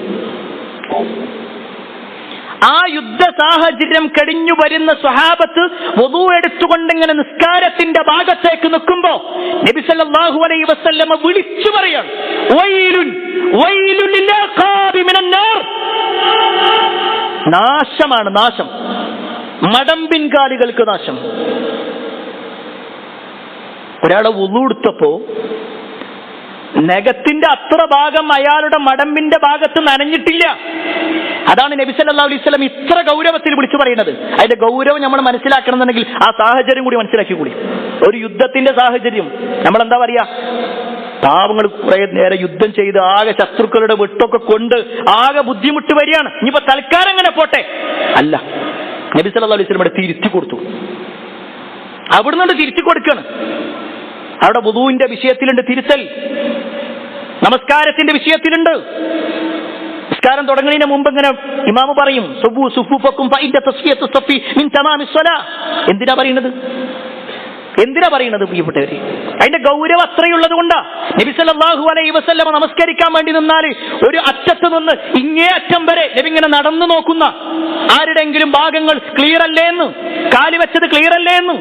ആ യുദ്ധ സാഹചര്യം കഴിഞ്ഞു വരുന്ന സ്വഹാബത്ത് വുളു എടുത്തുകൊണ്ട് ഇങ്ങനെ നിസ്കാരത്തിന്റെ ഭാഗത്തേക്ക് നിൽക്കുമ്പോ നബി സല്ലല്ലാഹു അലൈഹി വസല്ലം വിളിച്ചു പറയാണ്, വൈലുൻ വൈലുൻ ലിൽഅഖാബി മിനൻ നാർ. നാശമാണ്, നാശം, മടമ്പിൻ കാലുകൾക്ക് നാശം. ഒരാളെ വുളു എടുത്തപ്പോ നഖത്തിന്റെ അത്ര ഭാഗം അയാളുടെ മടമ്പിന്റെ ഭാഗത്ത് നനഞ്ഞിട്ടില്ല. അതാണ് നബി സല്ലല്ലാഹു അലൈഹി വസല്ലം ഇത്ര ഗൗരവത്തിൽ വിളിച്ചു പറയുന്നത്. അതിന്റെ ഗൗരവം നമ്മൾ മനസ്സിലാക്കണമെന്നുണ്ടെങ്കിൽ ആ സാഹചര്യം കൂടി മനസ്സിലാക്കി കൂടി. ഒരു യുദ്ധത്തിന്റെ സാഹചര്യം, നമ്മൾ എന്താ പറയാ, പാവങ്ങൾ കുറെ നേരെ യുദ്ധം ചെയ്ത് ആകെ ശത്രുക്കളുടെ വെട്ടൊക്കെ കൊണ്ട് ആകെ ബുദ്ധിമുട്ട് വരികയാണ്, ഇനിയിപ്പോ തൽക്കാലം അങ്ങനെ പോട്ടെ. അല്ല, നബി സല്ലല്ലാഹു അലൈഹി വസല്ലം തിരുത്തി കൊടുത്തു. അവിടുന്ന് തിരിച്ചു കൊടുക്കാണ്. അവിടെ വുളുവിന്റെ വിഷയത്തിലുണ്ട് തിരുത്തൽ, നമസ്കാരത്തിന്റെ വിഷയത്തിലുണ്ട്. നിസ്കാരം തുടങ്ങുന്നതിന് മുമ്പ് ഇങ്ങനെ ഇമാമ് പറയും, സുബ്ബു സുഫൂഫക്കും ഫഇന്ന തസ്ഫിയത്തു സഫി മിൻ തമാമിസ് സ്വലാ. എന്തിനാ പറയുന്നത്? എന്തിനാ പറയുന്നത് പ്രിയപ്പെട്ടവരെ? അതിന്റെ ഗൗരവം അത്രയുള്ളത് കൊണ്ടാ. നബി സല്ലല്ലാഹു അലൈഹി വസല്ലം നമസ്കരിക്കാൻ വേണ്ടി നിന്നാൽ ഒരു അറ്റത്ത് നിന്ന് ഇങ്ങേ അറ്റം വരെ നബി ഇങ്ങനെ നടന്നു നോക്കുന്ന, ആരുടെങ്കിലും ഭാഗങ്ങൾ ക്ലിയർ അല്ലേ എന്ന്, കാല് വെച്ചത് ക്ലിയർ അല്ലേ എന്ന്.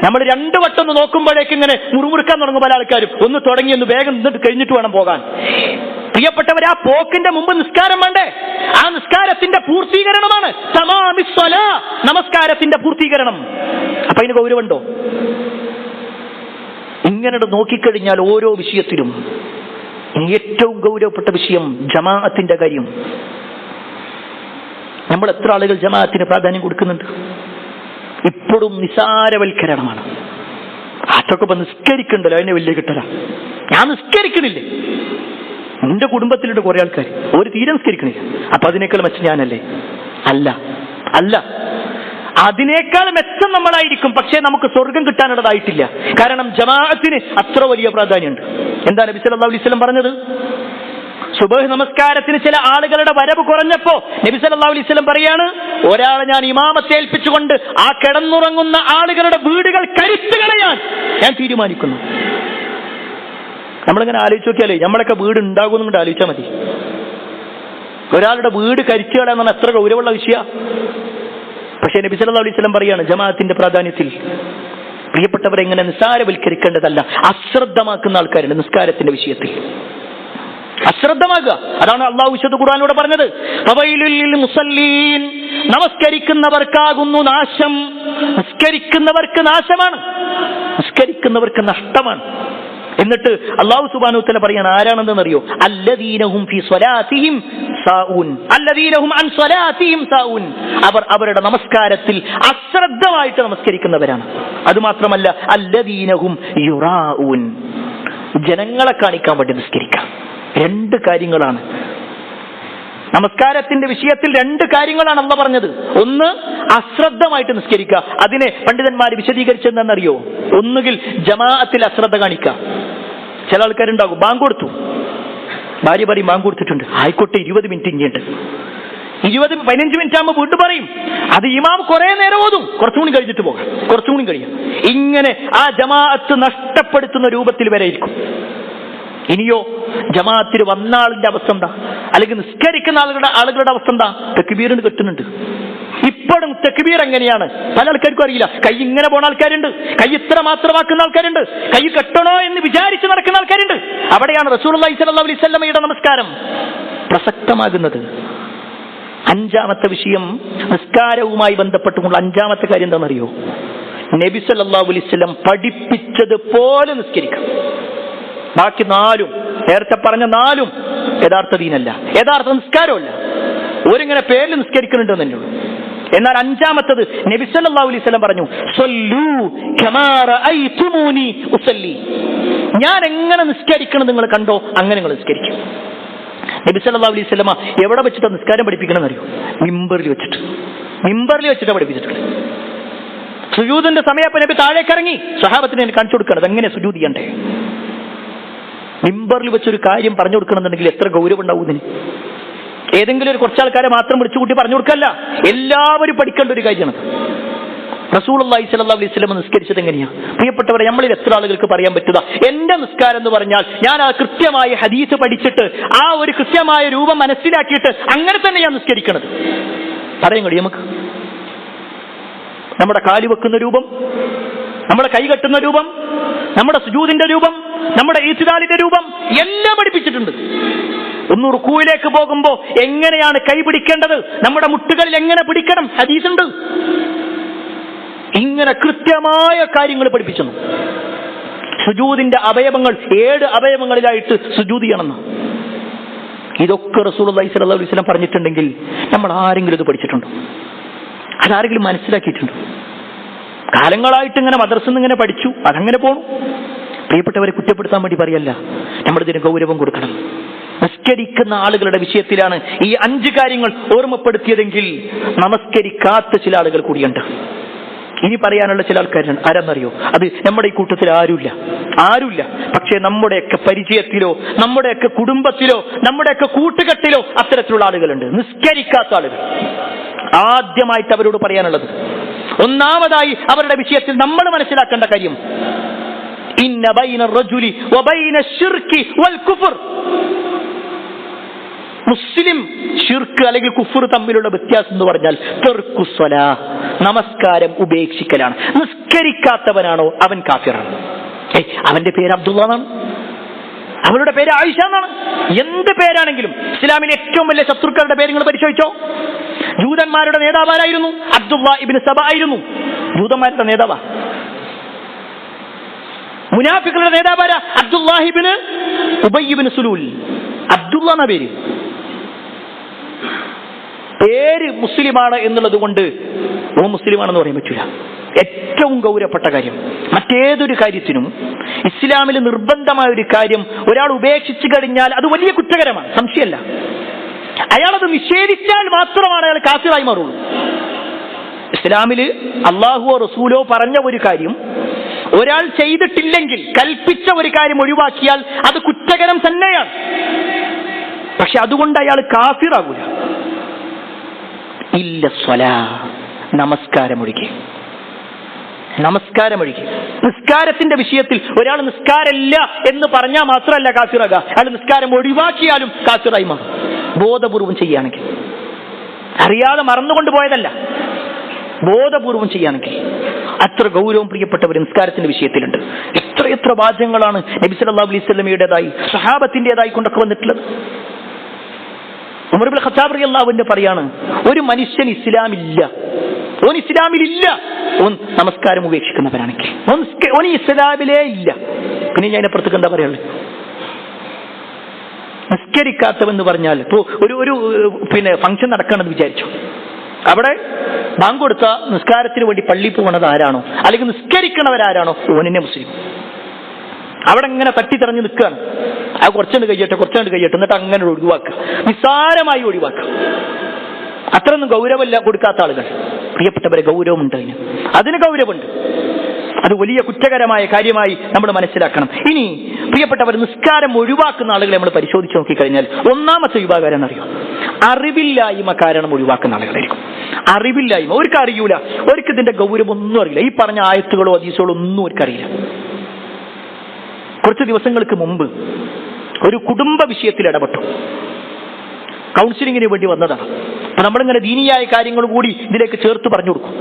നമ്മൾ രണ്ടു വട്ടം ഒന്ന് നോക്കുമ്പോഴേക്ക് ഇങ്ങനെ മുറുമുറുക്കാൻ തുടങ്ങും പല ആൾക്കാരും. ഒന്ന് തുടങ്ങി ഒന്ന് വേഗം നിന്നിട്ട് കഴിഞ്ഞിട്ട് വേണം പോകാൻ. പ്രിയപ്പെട്ടവരെ, ആ പോക്കിന്റെ മുമ്പ് നിസ്കാരം വേണ്ടേ? ആ നിസ്കാരത്തിന്റെ പൂർത്തീകരണമാണ് തമാമിസ് സ്വലാ, നമസ്കാരത്തിന്റെ പൂർത്തീകരണം. അപ്പൊ അതിന് ഗൗരവമുണ്ടോ? ഇങ്ങനെ നോക്കിക്കഴിഞ്ഞാൽ ഓരോ വിഷയത്തിലും ഏറ്റവും ഗൗരവപ്പെട്ട വിഷയം ജമാഅത്തിന്റെ കാര്യം. നമ്മൾ എത്ര ആളുകൾ ജമാഅത്തിന് പ്രാധാന്യം കൊടുക്കുന്നുണ്ട്? ഇപ്പോഴും നിസാരവൽക്കരണമാണ്. അതൊക്കെ ഇപ്പൊ നിസ്കരിക്കണ്ടല്ലോ, അതിനെ വലിയ കിട്ടല. ഞാൻ നിസ്കരിക്കണില്ലേ? എന്റെ കുടുംബത്തിലുണ്ട് കുറെ ആൾക്കാർ, ഒരു തീരെ നിസ്കരിക്കണില്ല. അപ്പൊ അതിനേക്കാൾ മെച്ചം ഞാനല്ലേ? അല്ല, അല്ല, അതിനേക്കാൾ മെച്ചം നമ്മളായിരിക്കും. പക്ഷേ നമുക്ക് സ്വർഗം കിട്ടാനുള്ളതായിട്ടില്ല. കാരണം ജമാഅത്തിന് അത്ര വലിയ പ്രാധാന്യമുണ്ട്. എന്താ നബി സല്ലല്ലാഹു അലൈഹി വസല്ലം പറഞ്ഞത്? സുബഹ് നമസ്കാരത്തിന് ചില ആളുകളുടെ വരവ് കുറഞ്ഞപ്പോ നബി സല്ലല്ലാഹു അലൈഹി വസല്ലം പറയാണ്, ഒരാളെ ഞാൻ ഇമാമത്തെ ഏൽപ്പിച്ചുകൊണ്ട് ആ കിടന്നുറങ്ങുന്ന ആളുകളുടെ വീടുകൾ കരിച്ചു കളയാൻ ഞാൻ തീരുമാനിക്കുന്നു. നമ്മളിങ്ങനെ ആലോചിച്ച് നോക്കിയാലേ നമ്മളൊക്കെ വീട് ഉണ്ടാകുമെന്നും കൊണ്ട് ആലോചിച്ചാൽ മതി. ഒരാളുടെ വീട് കരിച്ചു കളയാൻ പറഞ്ഞാൽ എത്ര ഗൗരവമുള്ള വിഷയ. പക്ഷേ നബി സല്ലല്ലാഹു അലൈഹി വസല്ലം പറയാണ് ജമാഅത്തിന്റെ പ്രാധാന്യത്തിൽ. പ്രിയപ്പെട്ടവരെ, ഇങ്ങനെ നിസ്സാരവൽക്കരിക്കേണ്ടതല്ല. അശ്രദ്ധമാക്കുന്ന ആൾക്കാരുണ്ട് നിസ്കാരത്തിന്റെ വിഷയത്തിൽ. അശ്രദ്ധമാകുക. അതാണ് അള്ളാഹു വിശുദ്ധ ഖുർആനിലൂടെ പറഞ്ഞത്, ഫവൈലുൽ ലിൽ മുസല്ലീൻ, നമസ്കരിക്കുന്നവർക്കാകുന്നു നാശം. നിസ്കരിക്കുന്നവർക്ക് നാശമാണ്, നിസ്കരിക്കുന്നവർക്ക് നഷ്ടമാണ്. എന്നിട്ട് അല്ലാഹു സുബ്ഹാനഹു വ തആല പറയാണ്, ആരാണെന്ന് അറിയോ? അല്ലദീനഹും ഫീ സ്വലാത്തിഹിം സാഊൻ, അല്ലദീനഹും അൻ സ്വലാത്തിഹിം സാഊൻ. അവർ അവരുടെ നമസ്കാരത്തിൽ അശ്രദ്ധമായിട്ട് നമസ്കരിക്കുന്നവരാണ്. അതുമാത്രമല്ല, അല്ലദീനഹും യുറാഊൻ, ജനങ്ങളെ കാണിക്കാൻ വേണ്ടി നിസ്കരിക്കാം. രണ്ട് കാര്യങ്ങളാണ് നമസ്കാരത്തിന്റെ വിഷയത്തിൽ, രണ്ട് കാര്യങ്ങളാണ് അല്ലാഹു പറഞ്ഞത്. ഒന്ന്, അശ്രദ്ധമായിട്ട് നിസ്കരിക്കുക. അതിനെ പണ്ഡിതന്മാർ വിശദീകരിച്ചെന്നറിയോ? ഒന്നുകിൽ ജമാഅത്തിൽ അശ്രദ്ധ കാണിക്കുക. ചില ആൾക്കാരുണ്ടാകും, ബാങ്ക് കൊടുത്തു, ഭാര്യ പറയും ബാങ്ക് കൊടുത്തിട്ടുണ്ട്, ആയിക്കോട്ടെ 20 മിനിറ്റ് ഇങ്ങോട്ട്, 15 മിനിറ്റ് ആകുമ്പോൾ വീണ്ടും പറയും, അത് ഇമാം കുറെ നേരം ഓതും, കുറച്ചുകൂടി കഴിഞ്ഞിട്ട് പോകാം, കുറച്ചുകൂടി കഴിയാം. ഇങ്ങനെ ആ ജമാഅത്ത് നഷ്ടപ്പെടുത്തുന്ന രൂപത്തിൽ വരെ ഇരിക്കും. ഇനിയോ ജമാഅത്തിന് വന്ന ആളിന്റെ അവസ്ഥ എന്താ? അല്ലെങ്കിൽ നിസ്കരിക്കുന്ന ആളുകളുടെ അവസ്ഥ എന്താ? തക്ബീറിന് കെട്ടുന്നുണ്ട്. ഇപ്പോഴും തക്ബീർ എങ്ങനെയാണ് പല ആൾക്കാർക്കും അറിയില്ല. കൈ ഇങ്ങനെ പോണ ആൾക്കാരുണ്ട്, കൈ ഇത്ര മാത്രമാക്കുന്ന ആൾക്കാരുണ്ട്, കൈ കെട്ടണോ എന്ന് വിചാരിച്ച് നടക്കുന്ന ആൾക്കാരുണ്ട്. അവിടെയാണ് റസൂലുള്ളാഹി സ്വല്ലല്ലാഹു അലൈഹി വസല്ലമയുടെ നമസ്കാരം പ്രസക്തമാകുന്നത്. അഞ്ചാമത്തെ വിഷയം, നിസ്കാരവുമായി ബന്ധപ്പെട്ടുള്ള അഞ്ചാമത്തെ കാര്യം എന്താണെന്നറിയോ? നബി സല്ലല്ലാഹു അലൈഹി വസല്ലം പഠിപ്പിച്ചതുപോലെ നിസ്കരിക്കാം. ബാക്കി 4, നേരത്തെ പറഞ്ഞ 4 യഥാർത്ഥ ദീനല്ല, യഥാർത്ഥ നിസ്കാരമല്ല. ഒരിങ്ങനെ പേരിൽ നിസ്കരിക്കുന്നുണ്ടെന്ന് തന്നെയുള്ളൂ. എന്നാൽ അഞ്ചാമത്തത് നബി സല്ലല്ലാഹു അലൈഹി വസല്ലം പറഞ്ഞു, സ്വല്ലൂ കമാ റഅയ്തുമൂനി ഉസല്ലി, ഞാൻ എങ്ങനെ നിസ്കരിക്കണം നിങ്ങൾ കണ്ടോ അങ്ങനെ നിങ്ങൾ നിസ്കരിക്കും. നബി സല്ലല്ലാഹു അലൈഹി വസല്ലം എവിടെ വെച്ചിട്ടാണ് നിസ്കാരം പഠിപ്പിക്കണമെന്ന് അറിയോ? മിമ്പറിൽ വെച്ചിട്ടാണ് പഠിപ്പിച്ചിട്ടുള്ളത്. സുജൂദിന്റെ സമയത്ത് നബി താഴേക്ക് ഇറങ്ങി സഹാബത്തിനെ കാണിച്ചു കൊടുക്കണം എങ്ങനെ സുജൂദ് ചെയ്യണ്ടേ. മിമ്പറിൽ വെച്ചൊരു കാര്യം പറഞ്ഞു കൊടുക്കണമെന്നുണ്ടെങ്കിൽ എത്ര ഗൗരവം ഉണ്ടാവും ഇതിന്. ഏതെങ്കിലും ഒരു കുറച്ചാൾക്കാരെ മാത്രം വിളിച്ചുകൂട്ടി പറഞ്ഞു കൊടുക്കല്ല, എല്ലാവരും പഠിക്കേണ്ട ഒരു കാര്യമാണ്. റസൂലുള്ളാഹി സ്വല്ലല്ലാഹു അലൈഹി വസല്ലം നിസ്കരിച്ചത് എങ്ങനെയാ? പ്രിയപ്പെട്ടവരെ, നമ്മളിൽ എത്ര ആളുകൾക്ക് പറയാൻ പറ്റുക എന്റെ നിസ്കാരം എന്ന് പറഞ്ഞാൽ ഞാൻ ആ കൃത്യമായ ഹദീസ് പഠിച്ചിട്ട് ആ ഒരു കൃത്യമായ രൂപം മനസ്സിലാക്കിയിട്ട് അങ്ങനെ തന്നെ ഞാൻ നിസ്കരിക്കണത്? പറയാൻ കഴിയും നമുക്ക്? നമ്മുടെ കാല് വെക്കുന്ന രൂപം, നമ്മുടെ കൈ കെട്ടുന്ന രൂപം, നമ്മുടെ സുജൂദിന്റെ രൂപം, നമ്മുടെ ഈത്തിദാലിന്റെ രൂപം എല്ലാം പഠിപ്പിച്ചിട്ടുണ്ട്. ഒന്ന് റുകൂയിലേക്ക് പോകുമ്പോ എങ്ങനെയാണ് കൈ പിടിക്കേണ്ടത്, നമ്മുടെ മുട്ടുകളിൽ എങ്ങനെ പിടിക്കണം, ഹദീസുണ്ട്. ഇങ്ങനെ കൃത്യമായ കാര്യങ്ങൾ പഠിപ്പിച്ചു. സുജൂദിന്റെ അവയവങ്ങൾ 7 അവയവങ്ങളിലായിട്ട് സുജൂദ് ചെയ്യണമെന്ന്. ഇതൊക്കെ റസൂലുള്ളാഹി സ്വല്ലല്ലാഹു അലൈഹി വസല്ലം പറഞ്ഞിട്ടുണ്ടെങ്കിൽ നമ്മൾ ആരെങ്കിലും ഇത് പഠിച്ചിട്ടുണ്ടോ? അതാരെങ്കിലും മനസ്സിലാക്കിയിട്ടുണ്ടോ? കാലങ്ങളായിട്ട് ഇങ്ങനെ മദ്രസയിൽ നിന്ന് ഇങ്ങനെ പഠിച്ചു, അതങ്ങനെ പോണു. പ്രിയപ്പെട്ടവരെ കുറ്റപ്പെടുത്താൻ വേണ്ടി പറയല്ല, നമ്മളിതിന് ഗൗരവം കൊടുക്കണം. നമസ്കരിക്കുന്ന ആളുകളുടെ വിഷയത്തിലാണ് ഈ 5 കാര്യങ്ങൾ ഓർമ്മപ്പെടുത്തിയതെങ്കിൽ നമസ്കരിക്കാത്ത ചില ആളുകൾ കൂടിയുണ്ട്. ഇനി പറയാനുള്ള ചില ആൾക്കാരാണ്. ആരാന്നറിയോ? അത് നമ്മുടെ ഈ കൂട്ടത്തിൽ ആരുമില്ല. പക്ഷേ നമ്മുടെയൊക്കെ പരിചയത്തിലോ നമ്മുടെയൊക്കെ കുടുംബത്തിലോ നമ്മുടെയൊക്കെ കൂട്ടുകെട്ടിലോ അത്തരത്തിലുള്ള ആളുകളുണ്ട്, നിസ്കരിക്കാത്ത ആളുകൾ. ആദ്യമായിട്ട് അവരോട് പറയാനുള്ളത്, ഒന്നാമതായി അവരുടെ വിഷയത്തിൽ നമ്മൾ മനസ്സിലാക്കേണ്ട കാര്യം, ഇന്ന ബൈന റജുലി വബൈന ശിർക്കി വൽ കുഫർ, മുസ്ലിം ഷിർക്ക് അല്ലെങ്കിൽ കുഫർ തമ്മിലുള്ള വ്യത്യാസം എന്ന് പറഞ്ഞാൽ തർക്കു സ്വലാഹ്, നമസ്കാരം ഉപേക്ഷിക്കലാണ്. നിസ്കരിക്കാത്തവനാണോ അവൻ കാഫിറാണ്. അവന്റെ പേര് അബ്ദുള്ള എന്നാണ്, അവരുടെ പേര് ആയിഷ എന്നാണ്. എന്ത് പേരാണെങ്കിലും ഇസ്ലാമിലെ ഏറ്റവും വലിയ ശത്രുക്കളുടെ പേര് നിങ്ങൾ പരിശോധിച്ചോ. ജൂതന്മാരുടെ നേതാവാരായിരുന്നു? അബ്ദുള്ള ഇബ്നു സബ ആയിരുന്നു ജൂതന്മാരുടെ നേതാവാ. മുനാഫിഖുകളുടെ നേതാവാരാ? അബ്ദുല്ലാഹി ഇബ്നു ഉബയ്യ് ഇബ്നു സുലൂൽ. അബ്ദുള്ള എന്ന പേര് മുസ്ലിമാണ് എന്നുള്ളത് കൊണ്ട് മുസ്ലിമാണെന്ന് പറയാൻ പറ്റില്ല. ഏറ്റവും ഗൗരവപ്പെട്ട കാര്യം, മറ്റേതൊരു കാര്യത്തിനും ഇസ്ലാമിൽ നിർബന്ധമായ ഒരു കാര്യം ഒരാൾ ഉപേക്ഷിച്ചു കഴിഞ്ഞാൽ അത് വലിയ കുറ്റകരമാണ്, സംശയമല്ല. അയാളത് നിഷേധിച്ചാൽ മാത്രമാണ് അയാൾ കാഫിറായി മാറുള്ളൂ. ഇസ്ലാമിൽ അള്ളാഹുവോ റസൂലോ പറഞ്ഞ ഒരു കാര്യം ഒരാൾ ചെയ്തിട്ടില്ലെങ്കിൽ, കൽപ്പിച്ച ഒരു കാര്യം ഒഴിവാക്കിയാൽ അത് കുറ്റകരം തന്നെയാണ്. പക്ഷെ അതുകൊണ്ട് അയാൾ കാഫിറാകൂല. ഇല്ല സ്വലാ, നമസ്കാരമൊഴികെ. നിസ്കാരത്തിന്റെ വിഷയത്തിൽ ഒരാൾ നിസ്കാരമില്ല എന്ന് പറഞ്ഞാൽ മാത്രമല്ല കാഫിറാകുക, അയാൾ നിസ്കാരം ഒഴിവാക്കിയാലും കാഫിറായി മാറും. ബോധപൂർവം ചെയ്യുകയാണെങ്കിൽ, അറിയാതെ മറന്നുകൊണ്ട് പോയതല്ല, ബോധപൂർവം ചെയ്യുകയാണെങ്കിൽ. അത്ര ഗൗരവം പ്രിയപ്പെട്ടവർ നിസ്കാരത്തിന്റെ വിഷയത്തിലുണ്ട്. എത്ര വാചകങ്ങളാണ് നബി സല്ലല്ലാഹു അലൈഹി വസല്ലമയുടേതായി സ്വഹാബത്തിന്റേതായി കൊണ്ടൊക്കെ വന്നിട്ടുള്ളത്. ഉമർ ഇബ്നു ഖത്താബ് റളിയല്ലാഹു അൻഹു പറയാണ്, ഒരു മനുഷ്യൻ ഇസ്ലാമിലില്ല, ഓൻ നമസ്കാരം ഉപേക്ഷിക്കുന്നവനാണെങ്കിൽ ഓൻ ഇസ്ലാമിലേ ഇല്ല. പിന്നെ ഞാൻ അപ്പുറത്തേക്ക് എന്താ പറയുള്ളൂ? നിസ്കരിക്കാത്തവെന്ന് പറഞ്ഞാൽ ഇപ്പോ ഒരു ഫംഗ്ഷൻ നടക്കണമെന്ന് വിചാരിച്ചു, അവിടെ ബാങ്ക് കൊടുത്ത നിസ്കാരത്തിന് വേണ്ടി പള്ളിയിൽ പോകുന്നത് ആരാണോ അല്ലെങ്കിൽ നിസ്കരിക്കണവരാരാണോ ഓനെന്നെ മുസ്ലിം. അവിടെ ഇങ്ങനെ തട്ടിത്തറഞ്ഞ് നിൽക്കുകയാണ്. ആ കുറച്ചുകൊണ്ട് കഴിയട്ടെ എന്നിട്ട് അങ്ങനെ ഒഴിവാക്കുക, നിസ്സാരമായി ഒഴിവാക്കുക. അത്രയൊന്നും ഗൗരവമല്ല കൊടുക്കാത്ത ആളുകൾ. പ്രിയപ്പെട്ടവരെ, ഗൗരവമുണ്ട്, അതിന് ഗൗരവമുണ്ട്. അത് വലിയ കുറ്റകരമായ കാര്യമായി നമ്മൾ മനസ്സിലാക്കണം. ഇനി പ്രിയപ്പെട്ടവർ, നിസ്കാരം ഒഴിവാക്കുന്ന ആളുകളെ നമ്മൾ പരിശോധിച്ച് നോക്കിക്കഴിഞ്ഞാൽ ഒന്നാമത്തെ വിഭാഗം എന്നറിയോ? അറിവില്ലായ്മ കാരണം ഒഴിവാക്കുന്ന ആളുകളായിരിക്കും. അറിവില്ലായ്മ, അവർക്ക് അറിയൂല, അവർക്ക് ഇതിന്റെ ഗൗരവം ഒന്നും അറിയില്ല. ഈ പറഞ്ഞ ആയത്തുകളോ ഹദീസുകളോ ഒന്നും അവർക്ക് അറിയില്ല. കുറച്ച് ദിവസങ്ങൾക്ക് മുമ്പ് ഒരു കുടുംബ വിഷയത്തിൽ ഇടപെട്ടു. കൗൺസിലിങ്ങിന് വേണ്ടി വന്നതാണ്. അപ്പൊ നമ്മളിങ്ങനെ ദീനിയായ കാര്യങ്ങൾ കൂടി ഇതിലേക്ക് ചേർത്ത് പറഞ്ഞു കൊടുക്കും.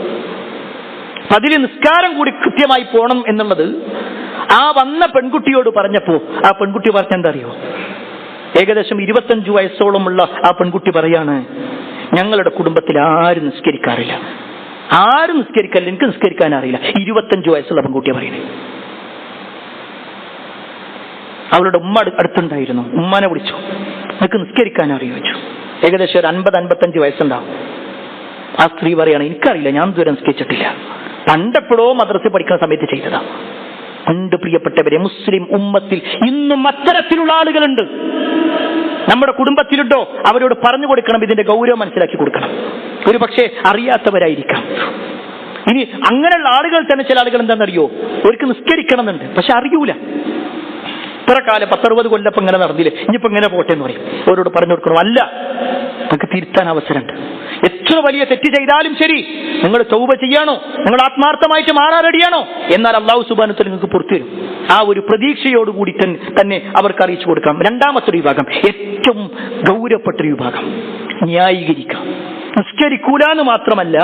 അതിൽ നിസ്കാരം കൂടി കൃത്യമായി പോകണം എന്നുള്ളത് ആ വന്ന പെൺകുട്ടിയോട് പറഞ്ഞപ്പോ ആ പെൺകുട്ടി പറഞ്ഞെന്താ അറിയോ? ഏകദേശം 25 വയസ്സോളമുള്ള ആ പെൺകുട്ടി പറയാണ്, ഞങ്ങളുടെ കുടുംബത്തിൽ ആരും നിസ്കരിക്കാറില്ല, എനിക്ക് നിസ്കരിക്കാൻ അറിയില്ല. 25 വയസ്സുള്ള പെൺകുട്ടിയെ പറയുന്നത്. അവളുടെ ഉമ്മ അടുത്തുണ്ടായിരുന്നു. ഉമ്മാനെ വിളിച്ചു, നിനക്ക് നിസ്കരിക്കാൻ അറിയോ ചോദിച്ചു. ഏകദേശം ഒരു 50-55 വയസ്സുണ്ടാവും. ആ സ്ത്രീ പറയാണ്, എനിക്കറിയില്ല, ഞാൻ ഇതുവരെ നിസ്കരിച്ചിട്ടില്ല, പണ്ടെപ്പോഴോ മദ്രസയിൽ പഠിക്കുന്ന സമയത്ത് ചെയ്തതാ. ഉണ്ട് പ്രിയപ്പെട്ടവരെ, മുസ്ലിം ഉമ്മത്തിൽ ഇന്നും അത്തരത്തിലുള്ള ആളുകളുണ്ട്. നമ്മുടെ കുടുംബത്തിലുണ്ടോ? അവരോട് പറഞ്ഞു കൊടുക്കണം, ഇതിന്റെ ഗൗരവം മനസ്സിലാക്കി കൊടുക്കണം. ഒരു പക്ഷേ അറിയാത്തവരായിരിക്കാം. ഇനി അങ്ങനെയുള്ള ആളുകൾ തന്നെ ചില ആളുകൾ എന്താണെന്നറിയോ? അവർക്ക് നിസ്കരിക്കണം എന്നുണ്ട്, പക്ഷെ അറിയൂല. ഇത്ര കാലം 10-60 കൊല്ലപ്പം ഇങ്ങനെ നടന്നില്ലേ, ഇനിയിപ്പോ ഇങ്ങനെ പോട്ടെ എന്ന് പറയും. അവരോട് പറഞ്ഞു കൊടുക്കണം, അല്ല, നിങ്ങൾക്ക് തിരുത്താൻ അവസരമുണ്ട്. എത്ര വലിയ തെറ്റ് ചെയ്താലും ശരി, നിങ്ങൾ തൗബ ചെയ്യാണോ, നിങ്ങൾ ആത്മാർത്ഥമായിട്ട് മാറാൻ റെഡിയാണോ, എന്നാൽ അല്ലാഹു സുബ്ഹാനഹു വ തആല നിങ്ങൾക്ക് പുറത്തു തരും. ആ ഒരു പ്രതീക്ഷയോടുകൂടി തന്നെ അവർക്ക് അറിയിച്ചു കൊടുക്കാം. രണ്ടാമത്തെ വിഭാഗം, ഏറ്റവും ഗൗരവപ്പെട്ടൊരു വിഭാഗം, ന്യായീകരിക്കാം. നിസ്കരിക്കൂലെന്ന് മാത്രമല്ല,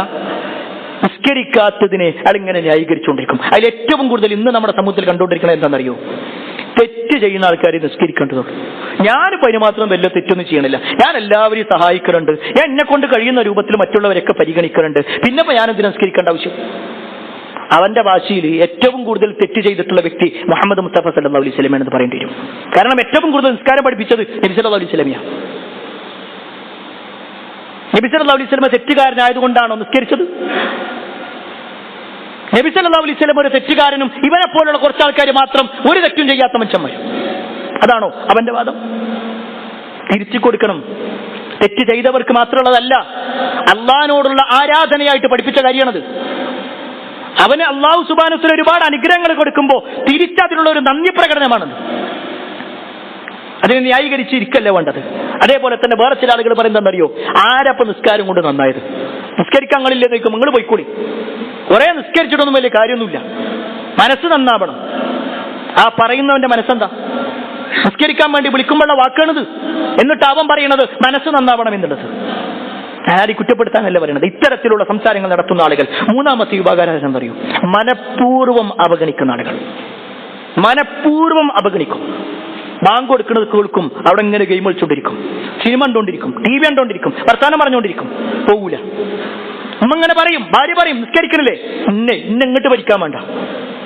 നിസ്കരിക്കാത്തതിനെ അയാളിങ്ങനെ ന്യായീകരിച്ചുകൊണ്ടിരിക്കും. അതിൽ ഏറ്റവും കൂടുതൽ ഇന്ന് നമ്മുടെ സമൂഹത്തിൽ കണ്ടുകൊണ്ടിരിക്കുന്നത് എന്താണെന്നറിയോ? തെറ്റ് ചെയ്യുന്ന ആൾക്കാരെ നിസ്കരിക്കേണ്ടതുണ്ട്. ഞാനിപ്പോൾ അതിന് മാത്രം വലിയ തെറ്റൊന്നും ചെയ്യണില്ല, ഞാൻ എല്ലാവരെയും സഹായിക്കുന്നുണ്ട്, ഞാൻ എന്നെ കൊണ്ട് കഴിയുന്ന രൂപത്തിൽ മറ്റുള്ളവരൊക്കെ പരിഗണിക്കുന്നുണ്ട്, പിന്നെ ഞാൻ എന്തിനു നിസ്കരിക്കേണ്ട ആവശ്യം? അവന്റെ ഭാഷയിൽ ഏറ്റവും കൂടുതൽ തെറ്റ് ചെയ്തിട്ടുള്ള വ്യക്തി മുഹമ്മദ് മുസ്തഫ സല്ലല്ലാഹു അലൈഹി വസല്ലം എന്ന് പറയേണ്ടി വരും. കാരണം ഏറ്റവും കൂടുതൽ നിസ്കാരം പഠിപ്പിച്ചത് നബി സല്ലല്ലാഹു അലൈഹി വസല്ലമയാണ്. നബി സല്ലല്ലാഹു അലൈഹി വസല്ലം തെറ്റുകാരനായതുകൊണ്ടാണോ നിസ്കരിച്ചത്? നബി സല്ലല്ലാഹു അലൈഹി വസല്ലം ഒരു തെറ്റുകാരനും ഇവനെ പോലുള്ള കുറച്ച് ആൾക്കാർ മാത്രം ഒരു തെറ്റും ചെയ്യാത്ത മനുഷ്യന്മാർ, അതാണോ അവന്റെ വാദം? തിരിച്ചു കൊടുക്കണം. തെറ്റ് ചെയ്തവർക്ക് മാത്രമുള്ളതല്ല, അള്ളാഹിനോടുള്ള ആരാധനയായിട്ട് പഠിപ്പിച്ച കാര്യമാണത്. അവന് അള്ളാഹു സുബ്ഹാനഹു വ തആല ഒരുപാട് അനുഗ്രഹങ്ങൾ കൊടുക്കുമ്പോൾ തിരിച്ചതിനുള്ള ഒരു നന്ദി പ്രകടനമാണത്. അതിനെ ന്യായീകരിച്ചിരിക്കല്ലേ വേണ്ടത്. അതേപോലെ തന്നെ വേറെ ചില ആളുകൾ പറയുന്നതെന്നറിയോ? ആരപ്പം നിസ്കാരം കൊണ്ട് നന്നായത്? നിസ്കരിക്കാങ്ങളില്ലേ നോക്കും, നിങ്ങൾ പോയിക്കൂടി, കുറെ നിസ്കരിച്ചിട്ടൊന്നും വലിയ കാര്യമൊന്നുമില്ല, മനസ്സ് നന്നാവണം. ആ പറയുന്നവന്റെ മനസ്സെന്താ? നിസ്കരിക്കാൻ വേണ്ടി വിളിക്കുമ്പോഴുള്ള വാക്കാണിത്, എന്നിട്ട് അവൻ പറയണത് മനസ്സ് നന്നാവണം എന്നുള്ളത്. ആരും കുറ്റപ്പെടുത്താനല്ല പറയുന്നത്. ഇത്തരത്തിലുള്ള സംസാരങ്ങൾ നടത്തുന്ന ആളുകൾ. മൂന്നാമത്തെ വിഭാഗം എന്തറിയോ? മനഃപൂർവ്വം അവഗണിക്കുന്ന ആളുകൾ. മനഃപൂർവ്വം അവഗണിക്കും. ബാങ്ക് കൊടുക്കുന്നത് കേൾക്കും, അവിടെ ഇങ്ങനെ ഗെയിം കളിച്ചോണ്ടിരിക്കും, സിനിമ കണ്ടോണ്ടിരിക്കും, TV കണ്ടോണ്ടിരിക്കും, വർത്താനം പറഞ്ഞോണ്ടിരിക്കും, പോകൂല. ഇങ്ങനെ പറയും, ഭാര്യ പറയും, നിസ്കരിക്കണില്ലേ, ഇന്നെ ഇങ്ങോട്ട് പഠിക്കാൻ വേണ്ട,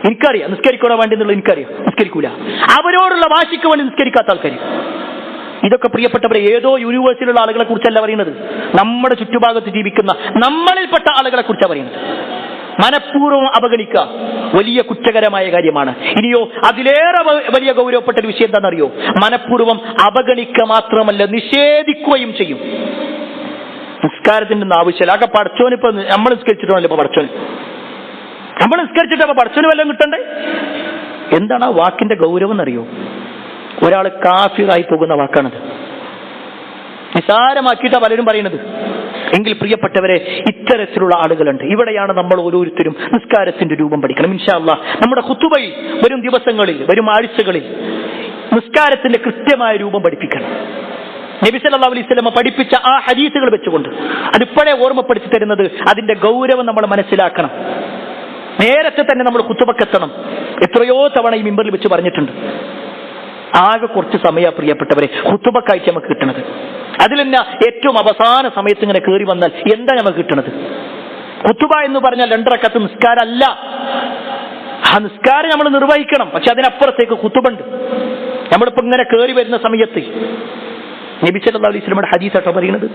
എനിക്കറിയാം നിസ്കരിക്കണോ വേണ്ടി എന്നുള്ളത് എനിക്കറിയാം, നിസ്കരിക്കൂല. അവരോടുള്ള വാശിക്ക് വേണ്ടി നിസ്കരിക്കാത്ത ആൾക്കാർ. ഇതൊക്കെ പ്രിയപ്പെട്ടവരെ ഏതോ യൂണിവേഴ്സിലുള്ള ആളുകളെ കുറിച്ചല്ല പറയുന്നത്, നമ്മുടെ ചുറ്റുഭാഗത്ത് ജീവിക്കുന്ന നമ്മളിൽപ്പെട്ട ആളുകളെ കുറിച്ചാണ് പറയുന്നത്. മനഃപൂർവ്വം അവഗണിക്കുക വലിയ കുറ്റകരമായ കാര്യമാണ്. ഇനിയോ അതിലേറെ വലിയ ഗൗരവപ്പെട്ട ഒരു വിഷയം എന്താണെന്നറിയോ? മനഃപൂർവ്വം അവഗണിക്കുക മാത്രമല്ല, നിഷേധിക്കുകയും ചെയ്യും. നിസ്കാരത്തിന്റെ ഒന്നും ആവശ്യമില്ല. ആകെ പടച്ചോനിപ്പോ നമ്മൾ നിസ്കരിച്ചിട്ടുണ്ടല്ലോ, ഇപ്പൊ പടച്ചോന് നമ്മൾ നിസ്കരിച്ചിട്ട് അപ്പൊ പടച്ചോന് വല്ലതും കിട്ടണ്ടേ? എന്താണ് ആ വാക്കിന്റെ ഗൗരവം എന്നറിയോ? ഒരാൾ കാഫിറായി പോകുന്ന വാക്കാണത്. നിസാരമാക്കിയിട്ടാണ് പലരും പറയുന്നത്. എങ്കിൽ പ്രിയപ്പെട്ടവരെ, ഇത്തരത്തിലുള്ള ആളുകളുണ്ട്. ഇവിടെയാണ് നമ്മൾ ഓരോരുത്തരും നിസ്കാരത്തിന്റെ രൂപം പഠിക്കണം. ഇൻഷാ അല്ലാഹ് നമ്മുടെ ഖുതുബയിൽ വരും ദിവസങ്ങളിൽ, വരും ആഴ്ചകളിൽ നിസ്കാരത്തിന്റെ കൃത്യമായ രൂപം പഠിപ്പിക്കണം. നബി സല്ലല്ലാഹു അലൈഹി വസല്ലം പഠിപ്പിച്ച ആ ഹദീസുകൾ വെച്ചുകൊണ്ട് അതിപ്പോഴേ ഓർമ്മപ്പെടുത്തി തരുന്നത് അതിന്റെ ഗൗരവം നമ്മൾ മനസ്സിലാക്കണം. നേരത്തെ തന്നെ നമ്മൾ ഖുതുബക്കെത്തണം. എത്രയോ തവണ ഈ മിമ്പറിൽ വെച്ച് പറഞ്ഞിട്ടുണ്ട്. ആകെ കുറച്ച് സമയ പ്രിയപ്പെട്ടവരെ ഖുതുബക്കായിട്ട് നമുക്ക് കിട്ടണത്. അതിൽ തന്നെ ഏറ്റവും അവസാന സമയത്ത് ഇങ്ങനെ കയറി വന്നാൽ എന്താ നമുക്ക് കിട്ടണത്? ഖുതുബ എന്ന് പറഞ്ഞാൽ 2 റക്അത്ത് നിസ്കാരം അല്ല. ആ നിസ്കാരം നമ്മൾ നിർവഹിക്കണം, പക്ഷെ അതിനപ്പുറത്തേക്ക് ഖുതുബുണ്ട്. നമ്മളിപ്പോ ഇങ്ങനെ കയറി വരുന്ന സമയത്ത് നബി സല്ലല്ലാഹു അലൈഹി വസല്ലമയുടെ ഹദീസാണ് പറയുന്നത്.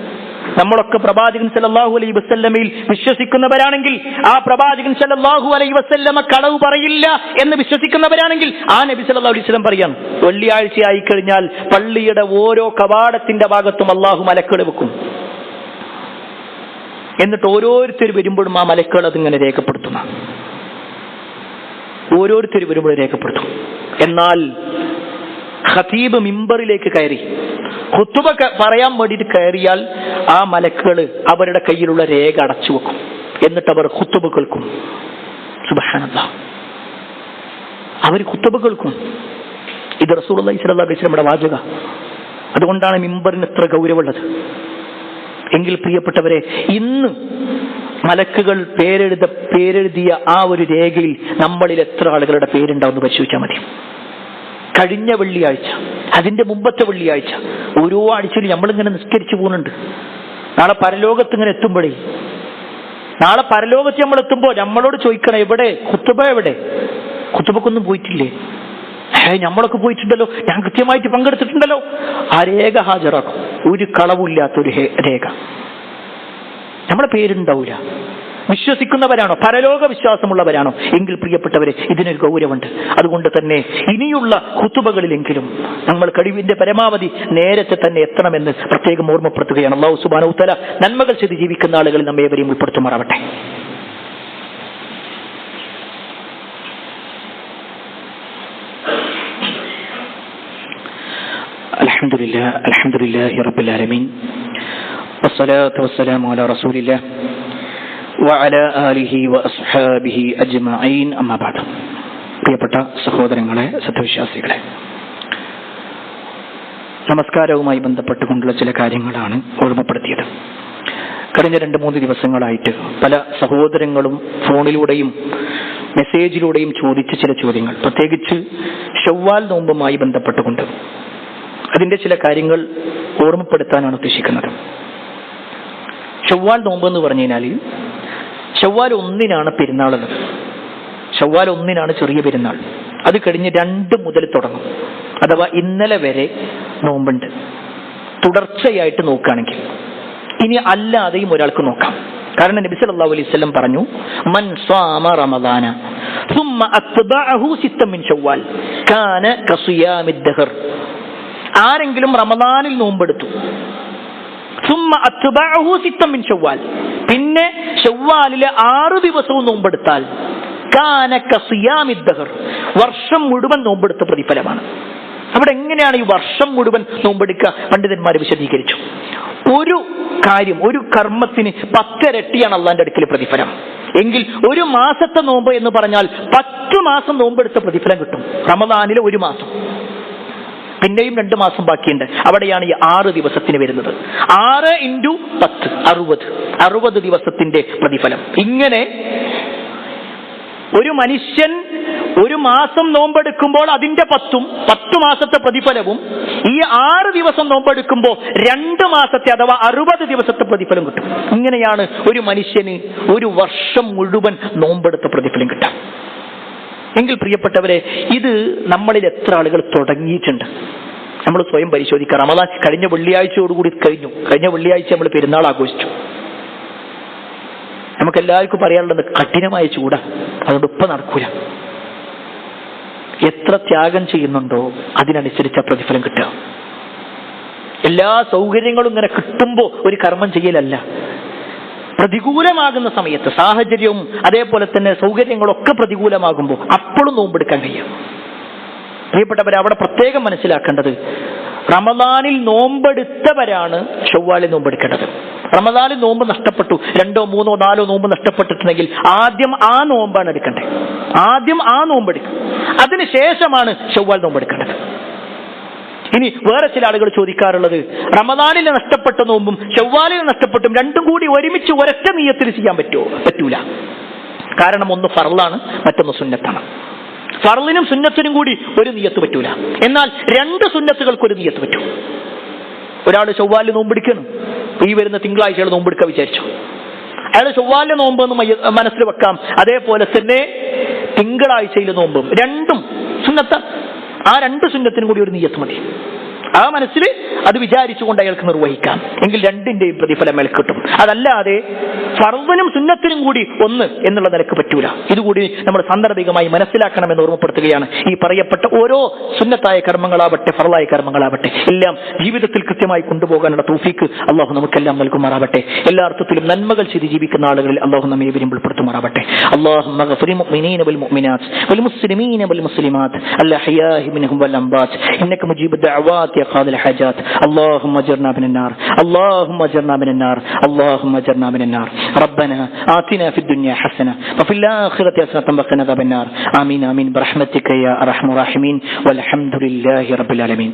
നമ്മളൊക്കെ പ്രവാചകൻ സല്ലല്ലാഹു അലൈഹി വസല്ലമയിൽ വിശ്വസിക്കുന്നവരാണെങ്കിൽ, ആ പ്രവാചകൻ സല്ലല്ലാഹു അലൈഹി വസല്ലമ കളവ് പറയില്ല എന്ന് വിശ്വസിക്കുന്നവരാണെങ്കിൽ, ആ നബി സല്ലല്ലാഹു അലൈഹി വസല്ലം പറയാണ്, വെള്ളിയാഴ്ച ആയി കഴിഞ്ഞാൽ പള്ളിയുടെ ഓരോ കവാടത്തിന്റെ ഭാഗത്തും അല്ലാഹു മലക്കുകൾ വെക്കും. എന്നിട്ട് ഓരോരുത്തർ വരുമ്പോഴും ആ മലക്കുകൾ അതിങ്ങനെ രേഖപ്പെടുത്തുന്ന, ഓരോരുത്തർ വരുമ്പോഴും രേഖപ്പെടുത്തും. എന്നാൽ ഖതീബ് മിമ്പറിലേക്ക് കയറി ഖുതുബ പറയാൻ വേണ്ടിയിട്ട് കയറിയാൽ ആ മലക്കുകൾ അവരുടെ കയ്യിലുള്ള രേഖ അടച്ചു വെക്കും. എന്നിട്ട് അവർ ഖുതുബ കേൾക്കും. സുബ്ഹാനല്ലാഹ്, അവർ ഖുതുബ കേൾക്കും. ഇത് റസൂലുള്ളാഹി സ്വല്ലല്ലാഹു അലൈഹി വസല്ലമയുടെ വാചക. അതുകൊണ്ടാണ് മിമ്പറിന് ഇത്ര ഗൗരവമുള്ളത്. എങ്കിൽ പ്രിയപ്പെട്ടവരെ, ഇന്ന് മലക്കുകൾ പേരെഴുതിയ ആ ഒരു രേഖയിൽ നമ്മളിൽ എത്ര ആളുകളുടെ പേരുണ്ടാവുമെന്ന് പരിശോധിച്ചാൽ മതി. കഴിഞ്ഞ വെള്ളിയാഴ്ച, അതിന്റെ മുമ്പത്തെ വെള്ളിയാഴ്ച, ഓരോ ആഴ്ചയിൽ നമ്മളിങ്ങനെ നിസ്കരിച്ചു പോകുന്നുണ്ട്. നാളെ പരലോകത്ത് ഇങ്ങനെ എത്തുമ്പോഴേ, നാളെ പരലോകത്ത് നമ്മൾ എത്തുമ്പോൾ നമ്മളോട് ചോദിക്കണം, എവിടെ ഖുതുബ, എവിടെ ഖുതുബക്കൊന്നും പോയിട്ടില്ലേ? നമ്മളൊക്കെ പോയിട്ടുണ്ടല്ലോ, ഞാൻ കൃത്യമായിട്ട് പങ്കെടുത്തിട്ടുണ്ടല്ലോ. ആ രേഖ ഹാജരാക്കും. ഒരു കളവില്ലാത്തൊരു രേഖ. നമ്മളെ പേരുണ്ടാവൂല. വിശ്വസിക്കുന്നവരാണോ, പരലോക വിശ്വാസമുള്ളവരാണോ? എങ്കിൽ പ്രിയപ്പെട്ടവരെ, ഇതിനൊരു ഗൗരവമുണ്ട്. അതുകൊണ്ട് തന്നെ ഇനിയുള്ള ഖുതുബകളിലെങ്കിലും നമ്മൾ കഴിവിന്റെ പരമാവധി നേരത്തെ തന്നെ എത്തണമെന്ന് പ്രത്യേകം ഓർമ്മപ്പെടുത്തുകയാണ്. അല്ലാഹു സുബ്ഹാനഹു വ തആല നന്മകൾ ചെയ്ത് ജീവിക്കുന്ന ആളുകളിൽ നമ്മെ ഏവരെയും ഉൾപ്പെടുത്തുമാറാവട്ടെ. അൽഹംദുലില്ലാഹി റബ്ബിൽ ആലമീൻ വസ്സലാത്തു വസ്സലാമു അലാ റസൂലില്ലാഹ് വഅലാ ആലിഹി വഅസ്ഹാബിഹി അജ്മഈൻ. അമ്മാ ബഅദ്. പ്രിയപ്പെട്ട സഹോദരങ്ങളെ, സത്യവിശ്വാസികളെ, നമസ്കാരവുമായി ബന്ധപ്പെട്ടുകൊണ്ടുള്ള ചില കാര്യങ്ങളാണ് ഓർമ്മപ്പെടുത്തിയത്. കഴിഞ്ഞ 2-3 ദിവസങ്ങളായിട്ട് പല സഹോദരങ്ങളും ഫോണിലൂടെയും മെസ്സേജിലൂടെയും ചോദിച്ച ചില ചോദ്യങ്ങൾ, പ്രത്യേകിച്ച് ശവ്വാൽ നോമ്പുമായി ബന്ധപ്പെട്ടുകൊണ്ട് അതിന്റെ ചില കാര്യങ്ങൾ ഓർമ്മപ്പെടുത്താനാണ് ഉദ്ദേശിക്കുന്നത്. ശവ്വാൽ നോമ്പ് എന്ന് പറഞ്ഞു കഴിഞ്ഞാൽ ശവ്വാൽ 1-നാണ് പെരുന്നാളുള്ളത്. ശവ്വാൽ 1-നാണ് ചെറിയ പെരുന്നാൾ. അത് കഴിഞ്ഞ് 2 മുതൽ തുടങ്ങും. അഥവാ ഇന്നലെ വരെ നോമ്പുണ്ട് തുടർച്ചയായിട്ട് നോക്കുകയാണെങ്കിൽ. ഇനി അല്ലാതെയും ഒരാൾക്ക് നോക്കാം. കാരണം നബി സല്ലല്ലാഹു അലൈഹി വസല്ലം പറഞ്ഞു, മൻ സാമ റമദാന ثم അത്ബഅഹു 6 മിൻ ശവ്വാൽ കാന കസിയാമിദ് ദഹർ. ആരെങ്കിലും റമദാനിൽ നോമ്പെടുത്തു, ثم അത്ബഅഹു 6 മിൻ ശവ്വാൽ, പിന്നെ ശവ്വാലിലെ 6 ദിവസവും നോമ്പെടുത്താൽ കാന കസിയാമിദ് ദഹർ, വർഷം മുഴുവൻ നോമ്പെടുത്ത പ്രതിഫലമാണ്. അവിടെ എങ്ങനെയാണ് ഈ വർഷം മുഴുവൻ നോമ്പെടുക്കുക? പണ്ഡിതന്മാർ വിശദീകരിച്ചു. ഒരു കാര്യം, ഒരു കർമ്മത്തിന് 10 ഇരട്ടിയാണ് അള്ളാന്റെ അടുക്കൽ പ്രതിഫലം. എങ്കിൽ 1 മാസത്തെ നോമ്പ് എന്ന് പറഞ്ഞാൽ 10 മാസം നോമ്പെടുത്ത പ്രതിഫലം കിട്ടും. റമദാനിലെ 1 മാസം, പിന്നെയും 2 മാസം ബാക്കിയുണ്ട്. അവിടെയാണ് ഈ 6 ദിവസത്തിന് വരുന്നത്. 6 × 10 60 ദിവസത്തിന്റെ പ്രതിഫലം. ഇങ്ങനെ ഒരു മനുഷ്യൻ 1 മാസം നോമ്പെടുക്കുമ്പോൾ അതിന്റെ 10 മാസത്തെ പ്രതിഫലവും, ഈ 6 ദിവസം നോമ്പെടുക്കുമ്പോൾ 2 മാസത്തെ അഥവാ 60 ദിവസത്തെ പ്രതിഫലം കിട്ടും. ഇങ്ങനെയാണ് ഒരു മനുഷ്യന് 1 വർഷം മുഴുവൻ നോമ്പെടുത്ത പ്രതിഫലം കിട്ടാം. എങ്കിൽ പ്രിയപ്പെട്ടവരെ, ഇത് നമ്മളിൽ എത്ര ആളുകൾ തുടങ്ങിയിട്ടുണ്ട്? നമ്മൾ സ്വയം പരിശോധിക്കുക. റമദാൻ കഴിഞ്ഞ വെള്ളിയാഴ്ചയോടുകൂടി കഴിഞ്ഞു. കഴിഞ്ഞ വെള്ളിയാഴ്ച നമ്മൾ പെരുന്നാൾ ആഘോഷിച്ചു. നമുക്കെല്ലാവർക്കും പറയാനുള്ളത് കഠിനമായ ചൂടാ, അതുകൊണ്ട് ഇപ്പം നടക്കൂല. എത്ര ത്യാഗം ചെയ്യുന്നുണ്ടോ അതിനനുസരിച്ച പ്രതിഫലം കിട്ടുക. എല്ലാ സൗകര്യങ്ങളും ഇങ്ങനെ കിട്ടുമ്പോൾ ഒരു കർമ്മം ചെയ്യലല്ല. പ്രതികൂലമാകുന്ന സമയത്ത് സാഹചര്യവും അതേപോലെ തന്നെ സൗകര്യങ്ങളൊക്കെ പ്രതികൂലമാകുമ്പോൾ അപ്പോഴും നോമ്പെടുക്കാൻ കഴിയും. പ്രിയപ്പെട്ടവരെ, അവിടെ പ്രത്യേകം മനസ്സിലാക്കേണ്ടത്, റമദാനിൽ നോമ്പെടുത്തവരാണ് ശവ്വാലിൽ നോമ്പെടുക്കേണ്ടത്. റമദാനിൽ നോമ്പ് നഷ്ടപ്പെട്ടു, 2, 3, 4 നോമ്പ് നഷ്ടപ്പെട്ടിട്ടുണ്ടെങ്കിൽ ആദ്യം ആ നോമ്പാണ് എടുക്കേണ്ടത്. ആദ്യം ആ നോമ്പെടുക്കും, അതിനുശേഷമാണ് ശവ്വാൽ നോമ്പെടുക്കേണ്ടത്. ഇനി വേറെ ചില ആളുകൾ ചോദിക്കാറുള്ളത്, റമദാനിൽ നഷ്ടപ്പെട്ട നോമ്പും ശവ്വാലിൽ നഷ്ടപ്പെട്ടും 2ഉം കൂടി ഒരുമിച്ച് ഒരൊറ്റ നിയ്യത്തിൽ ചെയ്യാൻ പറ്റുമോ? പറ്റൂല. കാരണം ഒന്ന് ഫർളാണ്, മറ്റൊന്ന് സുന്നത്താണ്. ഫർളിനും സുന്നത്തിനും കൂടി ഒരു നിയ്യത്ത് പറ്റൂല. എന്നാൽ 2 സുന്നത്തുകൾക്ക് ഒരു നിയ്യത്ത് പറ്റും. ഒരാൾ ശവ്വാലിൽ നോമ്പെടുക്കണം, ഈ വരുന്ന തിങ്കളാഴ്ചകൾ നോമ്പെടുക്കാൻ വിചാരിച്ചു. അയാൾ ശവ്വാലിലെ നോമ്പ് എന്ന് മനസ്സിൽ വെക്കാം. അതേപോലെ തന്നെ തിങ്കളാഴ്ചയിലെ നോമ്പും 2ഉം സുന്നത്താണ്. ആ 2 സുന്നത്തിനും കൂടി ഒരു നിയ്യത്ത് മതി. ആ മനസ്സിൽ അത് വിചാരിച്ചുകൊണ്ട് അയാൾക്ക് നിർവഹിക്കാം. എങ്കിൽ 2ന്റെയും പ്രതിഫലം അയാൾക്ക് കിട്ടും. അതല്ലാതെ ഫർദിനും സുന്നത്തിനും കൂടി ഒന്ന് എന്നുള്ള നിലക്ക് പറ്റൂല. ഇതുകൂടി നമ്മൾ സാന്ദർഭികമായി മനസ്സിലാക്കണമെന്ന് ഓർമ്മപ്പെടുത്തുകയാണ്. ഈ പറയപ്പെട്ട ഓരോ സുന്നത്തായ കർമ്മങ്ങളാവട്ടെ ഫർളായ കർമ്മങ്ങളാവട്ടെ എല്ലാം ജീവിതത്തിൽ കൃത്യമായി കൊണ്ടുപോകാനുള്ള തൗഫീക്ക് അള്ളാഹു നമുക്കെല്ലാം നൽകുമാറാവട്ടെ. എല്ലാ അർത്ഥത്തിലും നന്മകൾ ചെയ്ത് ജീവിക്കുന്ന ആളുകളിൽ അള്ളാഹു നമ്മെ ഏവരെയും ഉൾപ്പെടുത്തുമാറാവട്ടെ. اللهم اغفر للمؤمنين والمؤمنات والمسلمين والمسلمات الأحياء منهم والأموات إنك مجيب الدعوات يا قاضي الحاجات. اللهم اجرنا من النار، اللهم اجرنا من النار، اللهم اجرنا من النار. ربنا آتنا في الدنيا حسنة وفي الآخرة حسنة وقنا عذاب النار. آمين آمين برحمتك يا أرحم الراحمين والحمد لله رب العالمين.